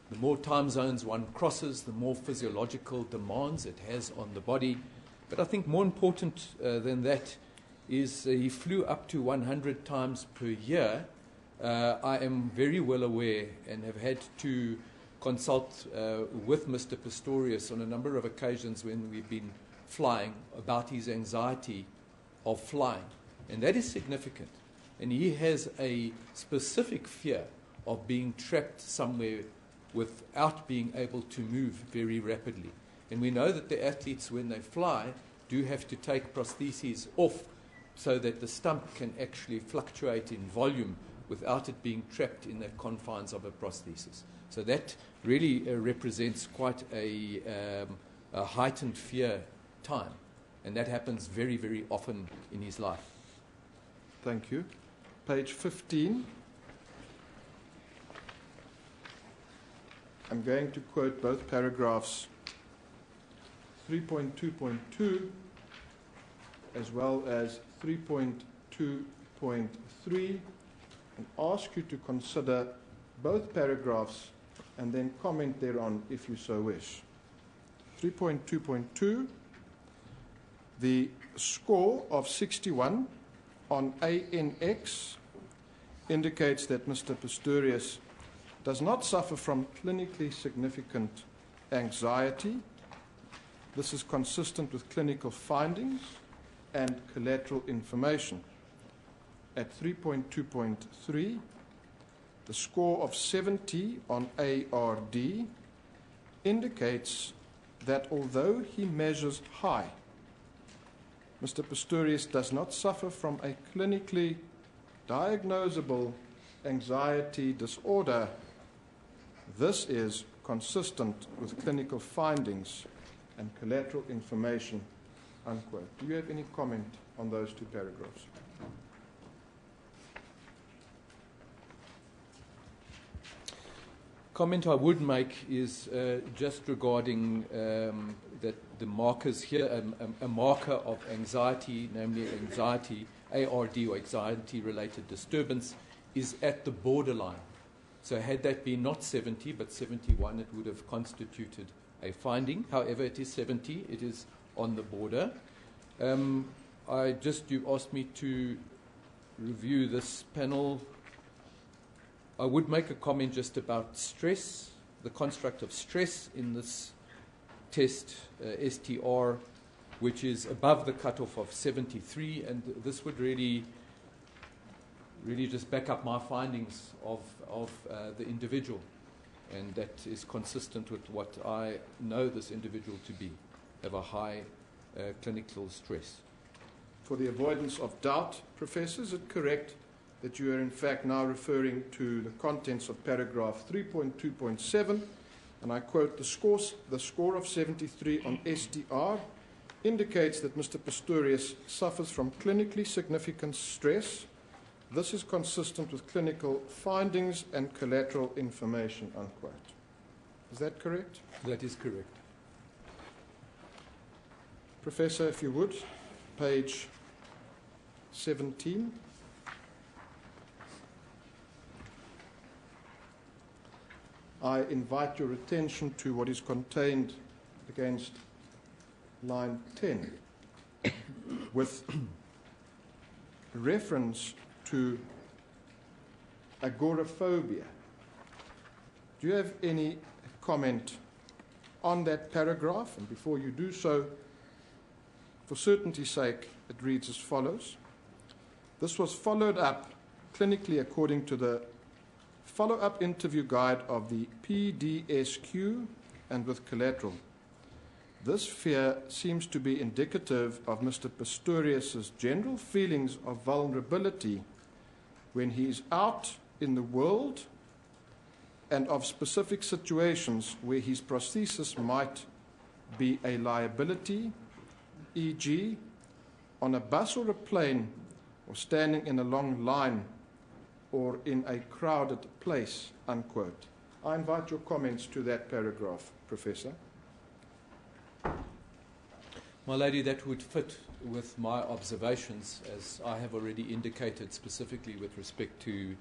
the more time zones one crosses, the more physiological demands it has on the body. But I think more important than that is he flew up to 100 times per year. I am very well aware and have had to consult with Mr. Pistorius on a number of occasions when we've been flying about his anxiety of flying. And that is significant. And he has a specific fear of being trapped somewhere without being able to move very rapidly. And we know that the athletes, when they fly, do have to take prostheses off so that the stump can actually fluctuate in volume without it being trapped in the confines of a prosthesis. So that really represents quite a heightened fear time. And that happens very, very often in his life. Thank you. Page 15. I'm going to quote both paragraphs 3.2.2 as well as 3.2.3 and ask you to consider both paragraphs and then comment thereon if you so wish. 3.2.2, the score of 61 on ANX indicates that Mr. Pistorius does not suffer from clinically significant anxiety. This is consistent with clinical findings and collateral information. At 3.2.3, the score of 70 on ARD indicates that although he measures high, Mr. Pistorius does not suffer from a clinically diagnosable anxiety disorder. This is consistent with clinical findings and collateral information, unquote. Do you have any comment on those two paragraphs? Comment I would make is just regarding that the markers here, a marker of anxiety, namely anxiety, ARD or anxiety-related disturbance, is at the borderline. So had that been not 70 but 71, it would have constituted a finding. However, it is 70, it is on the border. You asked me to review this panel. I would make a comment just about stress, the construct of stress in this test, STR, which is above the cutoff of 73, and this would really just back up my findings of the individual, and that is consistent with what I know this individual to be, have a high clinical stress. For the avoidance of doubt, Professor, is it correct that you are in fact now referring to the contents of paragraph 3.2.7, and I quote, the score of 73 on STR indicates that Mr. Pistorius suffers from clinically significant stress. This is consistent with clinical findings and collateral information, unquote. Is that correct? That is correct. Professor, if you would, page 17. I invite your attention to what is contained against line 10 with reference to agoraphobia. Do you have any comment on that paragraph? And before you do so, for certainty's sake, it reads as follows. This was followed up clinically according to the follow-up interview guide of the PDSQ and with collateral. This fear seems to be indicative of Mr. Pistorius's general feelings of vulnerability when he is out in the world and of specific situations where his prosthesis might be a liability, e.g., on a bus or a plane or standing in a long line or in a crowded place, unquote. I invite your comments to that paragraph, Professor. My lady, that would fit with my observations, as I have already indicated, specifically with respect to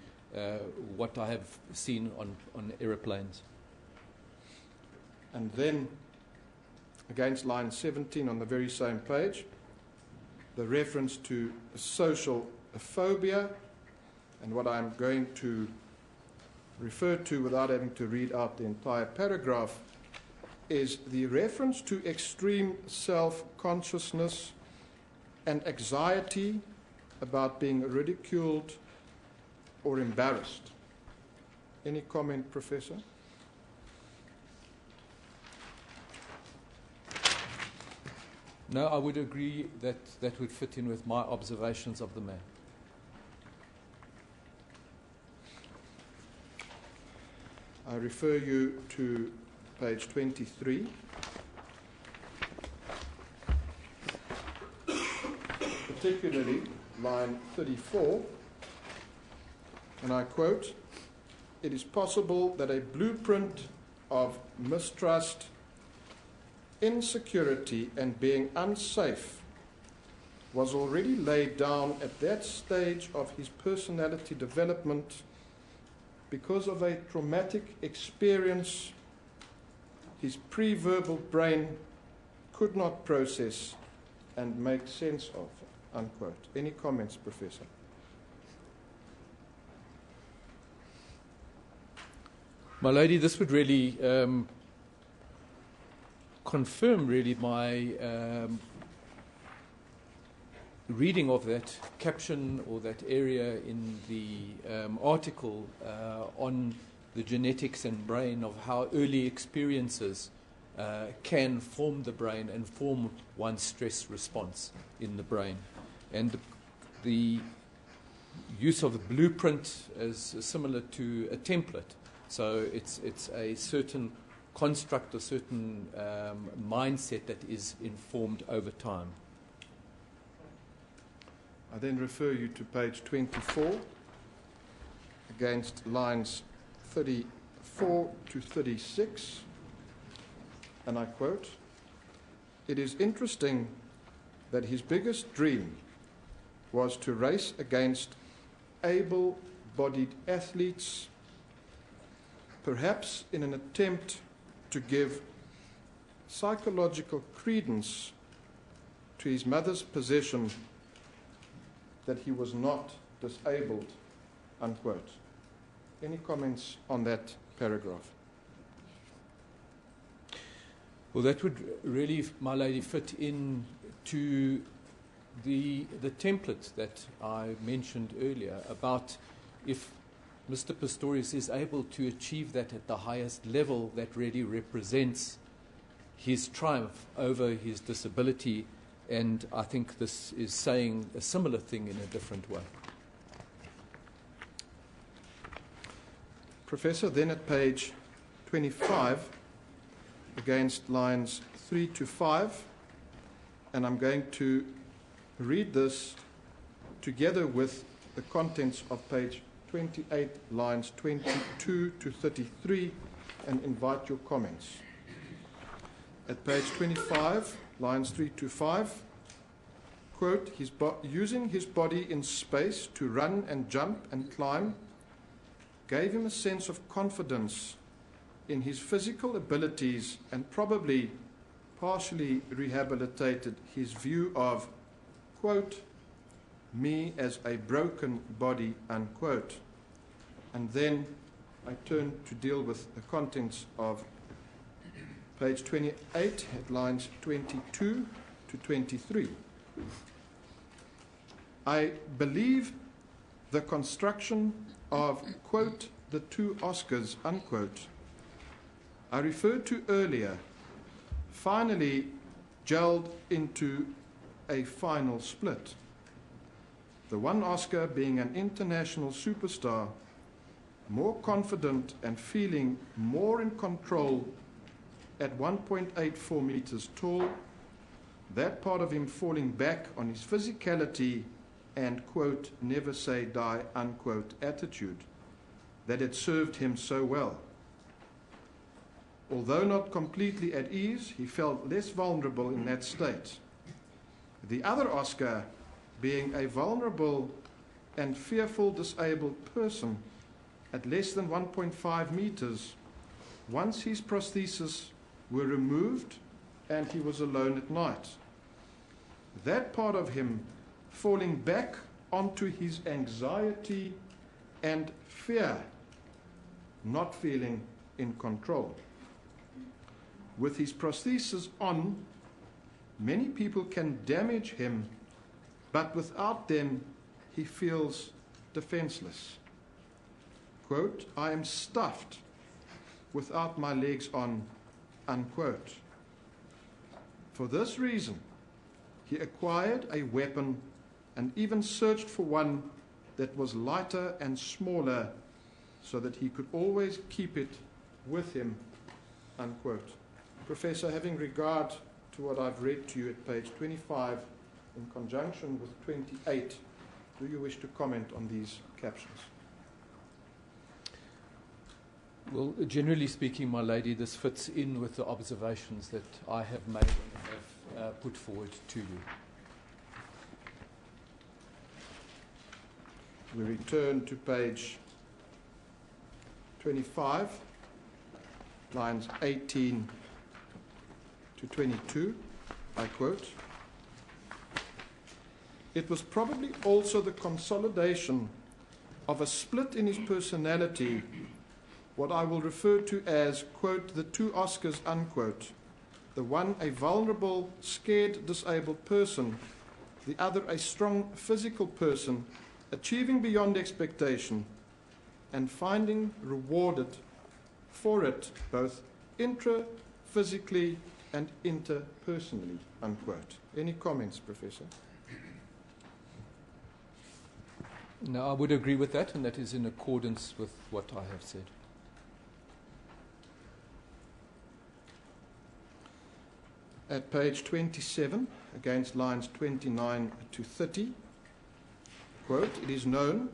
what I have seen on aeroplanes. And then, against line 17 on the very same page, the reference to social phobia, and what I'm going to refer to without having to read out the entire paragraph is the reference to extreme self-consciousness and anxiety about being ridiculed or embarrassed. Any comment, Professor? No, I would agree that that would fit in with my observations of the man. I refer you to page 23. particularly line 34, and I quote, "It is possible that a blueprint of mistrust, insecurity, and being unsafe was already laid down at that stage of his personality development because of a traumatic experience his pre-verbal brain could not process and make sense of," unquote. Any comments, Professor? My lady, this would really confirm really my reading of that caption or that area in the article on the genetics and brain of how early experiences can form the brain and form one's stress response in the brain. And the use of a blueprint is similar to a template. So it's a certain construct, a certain mindset that is informed over time. I then refer you to page 24, against lines 34 to 36, and I quote, "It is interesting that his biggest dream was to race against able-bodied athletes, perhaps in an attempt to give psychological credence to his mother's position that he was not disabled," unquote. Any comments on that paragraph? Well, that would really, my lady, fit in to the template that I mentioned earlier about if Mr. Pistorius is able to achieve that at the highest level, that really represents his triumph over his disability, and I think this is saying a similar thing in a different way. Professor, then at page 25, against lines 3 to 5, and I'm going to read this together with the contents of page 28, lines 22 to 33, and invite your comments. At page 25, lines 3 to 5, quote, "Using his body in space to run and jump and climb gave him a sense of confidence in his physical abilities and probably partially rehabilitated his view of, quote, me as a broken body," unquote. And then I turn to deal with the contents of page 28 at lines 22 to 23. "I believe the construction of, quote, the two Oscars, unquote, I referred to earlier, finally gelled into a final split. The one Oscar being an international superstar, more confident and feeling more in control at 1.84 meters tall, that part of him falling back on his physicality and, quote, never say die, unquote, attitude that had served him so well. Although not completely at ease, he felt less vulnerable in that state. The other Oscar, being a vulnerable and fearful disabled person at less than 1.5 meters, once his prostheses were removed and he was alone at night. That part of him falling back onto his anxiety and fear, not feeling in control. With his prosthesis on, many people can damage him, but without them, he feels defenseless. Quote, I am stuffed without my legs on, unquote. For this reason, he acquired a weapon and even searched for one that was lighter and smaller so that he could always keep it with him, unquote. Professor, having regard to what I've read to you at page 25 in conjunction with 28. Do you wish to comment on these captions? Well, generally speaking, my lady, this fits in with the observations that I have made and have put forward to you. We return to page 25, lines 18 to 22. I quote, "It was probably also the consolidation of a split in his personality, what I will refer to as, quote, the two Oscars, unquote, the one a vulnerable, scared, disabled person, the other a strong physical person, achieving beyond expectation and finding rewarded for it both intra-physically and interpersonally," unquote. Any comments, Professor? No, I would agree with that, and that is in accordance with what I have said. At page 27, against lines 29 to 30, quote, "It is known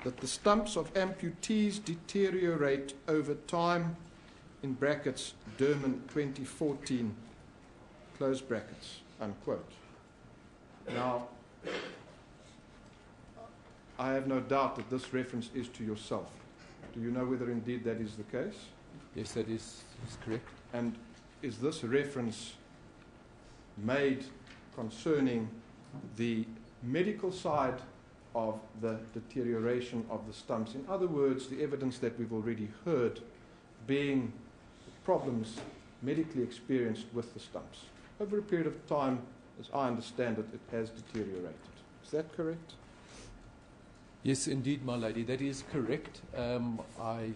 that the stumps of amputees deteriorate over time," in brackets, Derman 2014, close brackets, unquote. Now, I have no doubt that this reference is to yourself. Do you know whether indeed that is the case? Yes, that is correct. And is this reference made concerning the medical side of the deterioration of the stumps? In other words, the evidence that we've already heard being problems medically experienced with the stumps. Over a period of time, as I understand it, it has deteriorated. Is that correct? Yes, indeed, my lady, that is correct. I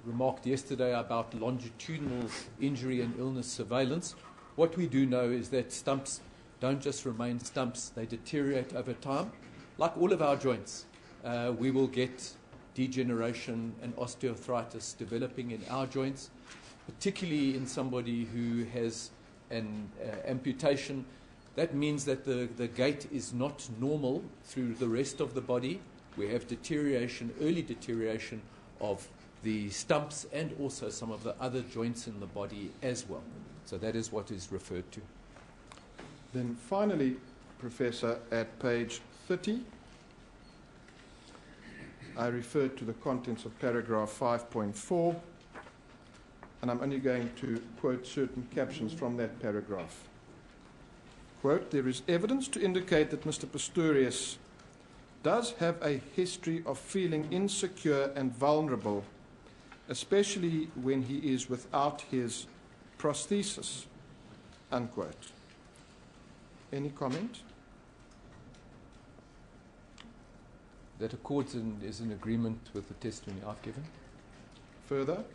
remarked yesterday about longitudinal injury and illness surveillance. What we do know is that stumps don't just remain stumps, they deteriorate over time. Like all of our joints, we will get degeneration and osteoarthritis developing in our joints, particularly in somebody who has an amputation. That means that the gait is not normal through the rest of the body. We have deterioration, early deterioration of the stumps and also some of the other joints in the body as well. So that is what is referred to. Then finally, Professor, at page 30, I referred to the contents of paragraph 5.4, and I'm only going to quote certain captions from that paragraph. Quote, "There is evidence to indicate that Mr. Pistorius does have a history of feeling insecure and vulnerable, especially when he is without his prosthesis," unquote. Any comment? That accords and is in agreement with the testimony I've given. Further,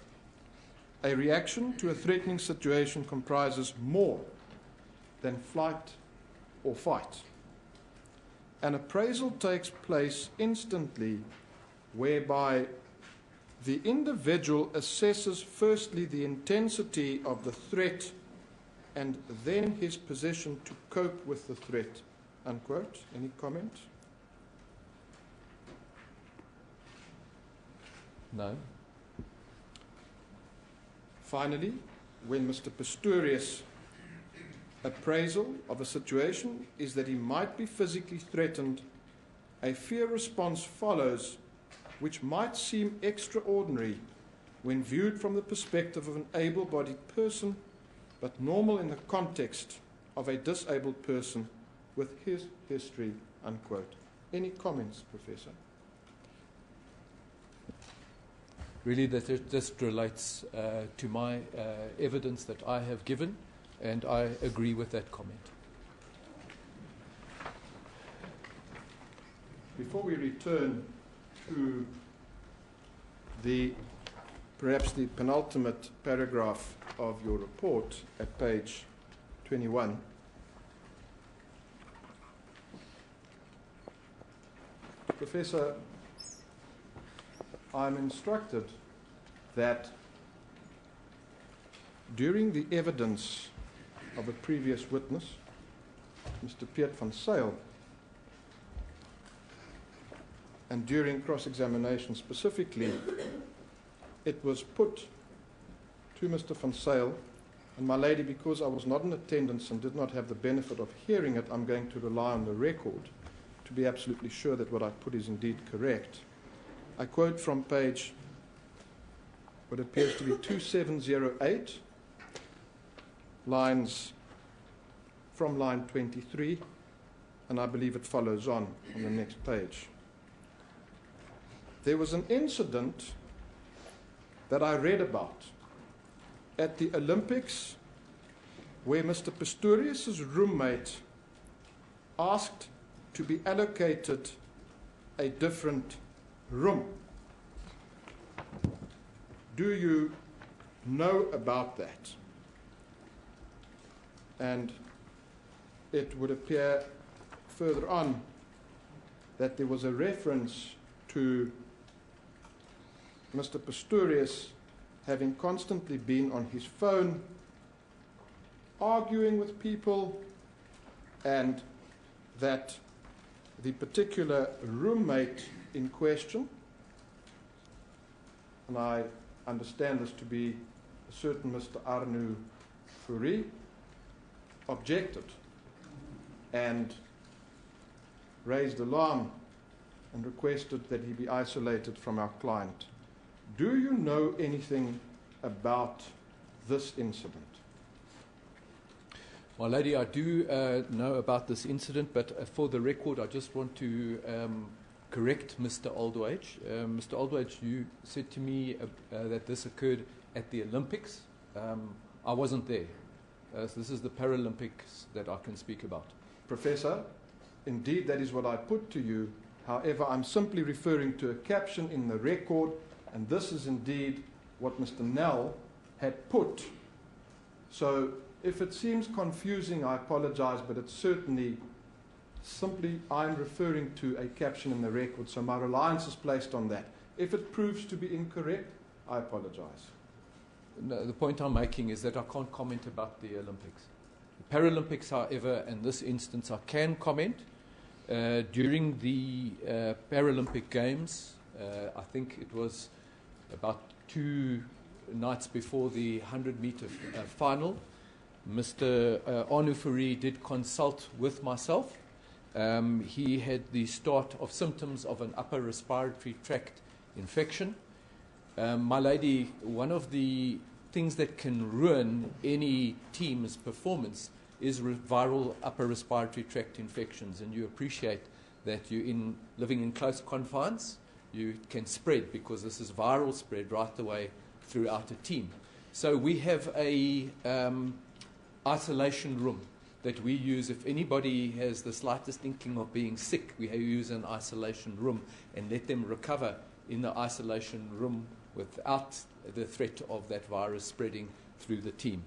a reaction to a threatening situation comprises more than flight or fight. An appraisal takes place instantly, whereby the individual assesses firstly the intensity of the threat and then his position to cope with the threat, unquote. Any comment? No. Finally, when Mr. Pistorius' appraisal of a situation is that he might be physically threatened, a fear response follows which might seem extraordinary when viewed from the perspective of an able-bodied person, but normal in the context of a disabled person with his history, unquote. Any comments, Professor? Really, that just relates to my evidence that I have given, and I agree with that comment. Before we return to perhaps the penultimate paragraph of your report at page 21, Professor, I'm instructed that during the evidence of a previous witness, Mr. Piet van Zyl, and during cross-examination specifically, it was put to Mr. van Zyl, and my lady, because I was not in attendance and did not have the benefit of hearing it, I'm going to rely on the record to be absolutely sure that what I put is indeed correct. I quote from page, what appears to be 2708, lines from line 23, and I believe it follows on the next page. There was an incident that I read about at the Olympics where Mr. Pistorius' roommate asked to be allocated a different room. Do you know about that? And it would appear further on that there was a reference to Mr. Pistorius having constantly been on his phone, arguing with people, and that the particular roommate in question, and I understand this to be a certain Mr. Arnu Fourie, objected and raised alarm and requested that he be isolated from our client. Do you know anything about this incident? My lady, I do know about this incident, but for the record, I just want to correct Mr. Oldwage. Mr. Oldwage, you said to me that this occurred at the Olympics. I wasn't there. So this is the Paralympics that I can speak about. Professor, indeed that is what I put to you. However, I'm simply referring to a caption in the record, and this is indeed what Mr. Nell had put. So if it seems confusing, I apologize, but it's certainly simply I'm referring to a caption in the record, so my reliance is placed on that. If it proves to be incorrect, I apologize. No, the point I'm making is that I can't comment about the Olympics. The Paralympics, however, in this instance, I can comment. During the Paralympic Games, I think it was about 2 nights before the 100-meter final, Mr. Arnu Fourie did consult with myself. He had the start of symptoms of an upper respiratory tract infection. My lady, one of the things that can ruin any team's performance is viral upper respiratory tract infections, and you appreciate that you're living in close confines. You can spread because this is viral spread right the way throughout a team. So we have a isolation room that we use. If anybody has the slightest inkling of being sick, we use an isolation room and let them recover in the isolation room without the threat of that virus spreading through the team.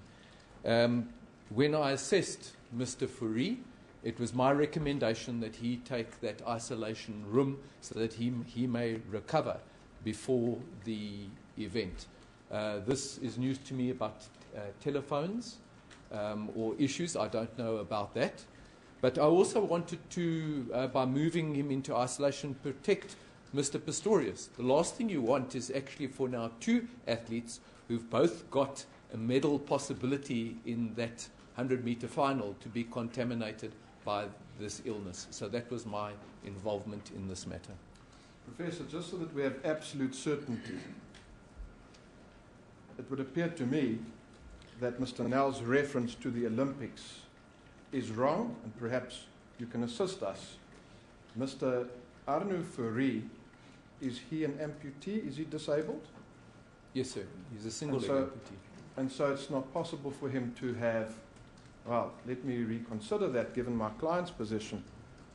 When I assessed Mr. Fourie, it was my recommendation that he take that isolation room so that he may recover before the event. This is news to me about telephones or issues. I don't know about that. But I also wanted to, by moving him into isolation, protect Mr. Pistorius. The last thing you want is actually for now 2 athletes who've both got a medal possibility in that 100-meter final to be contaminated by this illness. So that was my involvement in this matter. Professor, just so that we have absolute certainty, it would appear to me that Mr. Nell's reference to the Olympics is wrong, and perhaps you can assist us. Mr. Arnu Fourie, is he an amputee? Is he disabled? Yes, sir. He's a single-leg amputee. And so it's not possible for him to have, well, let me reconsider that given my client's position.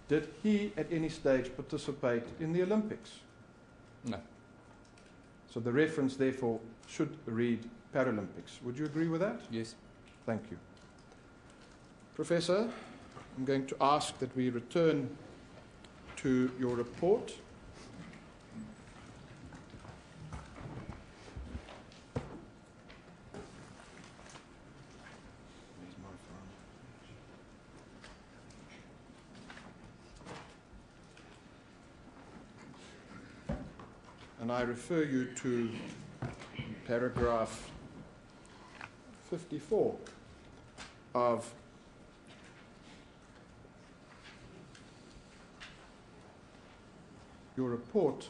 Did he at any stage participate in the Olympics? No. So the reference, therefore, should read Paralympics. Would you agree with that? Yes. Thank you. Professor, I'm going to ask that we return to your report. Where's my And I refer you to paragraph 54 of your report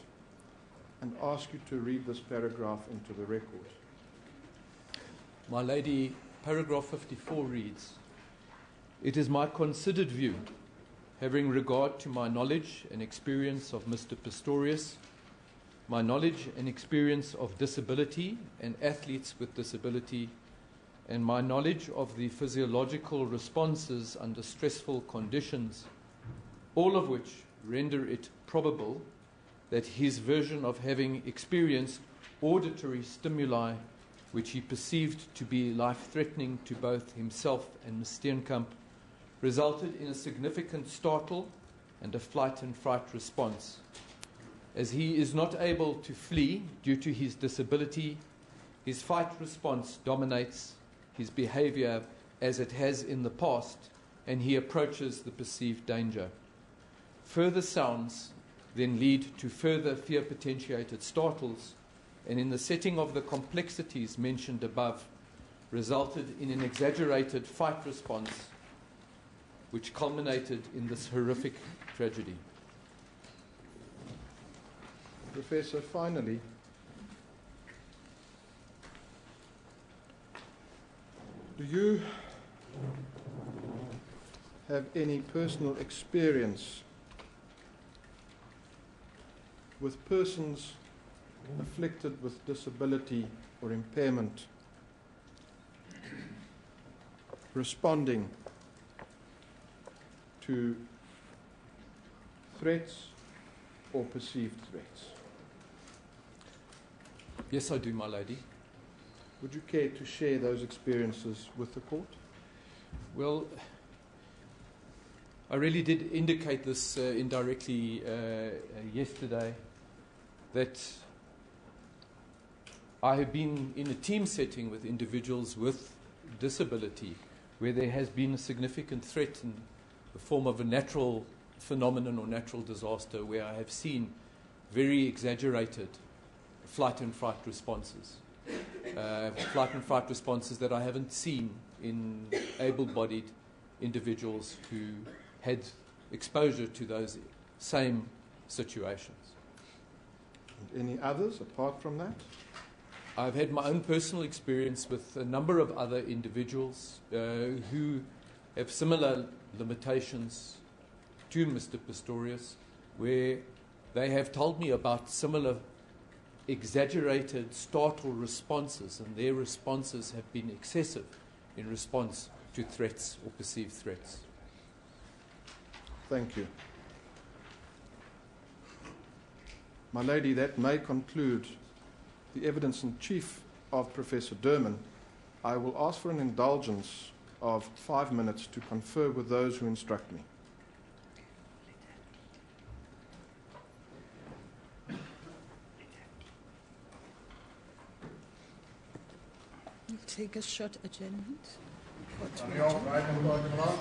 and ask you to read this paragraph into the record. My lady, paragraph 54 reads, "It is my considered view, having regard to my knowledge and experience of Mr. Pistorius, my knowledge and experience of disability and athletes with disability, and my knowledge of the physiological responses under stressful conditions, all of which render it probable that his version of having experienced auditory stimuli which he perceived to be life-threatening to both himself and Miss Steenkamp resulted in a significant startle and a flight and fright response. As he is not able to flee due to his disability, his fight response dominates his behavior as it has in the past, and he approaches the perceived danger. Further sounds then lead to further fear-potentiated startles, and in the setting of the complexities mentioned above, resulted in an exaggerated fight response which culminated in this horrific tragedy." Professor, finally, do you have any personal experience with persons afflicted with disability or impairment responding to threats or perceived threats? Yes, I do, my lady. Would you care to share those experiences with the court? Well, I really did indicate this indirectly yesterday, that I have been in a team setting with individuals with disability where there has been a significant threat in the form of a natural phenomenon or natural disaster, where I have seen very exaggerated flight and fright responses. Flight and fright responses that I haven't seen in able-bodied individuals who had exposure to those same situations. And any others apart from that? I've had my own personal experience with a number of other individuals who have similar limitations to Mr. Pistorius, where they have told me about similar exaggerated, startled responses, and their responses have been excessive in response to threats or perceived threats. Thank you. My lady, that may conclude the evidence in chief of Professor Derman. I will ask for an indulgence of 5 minutes to confer with those who instruct me. We'll take a short adjournment. For 20. Daniel, right hand,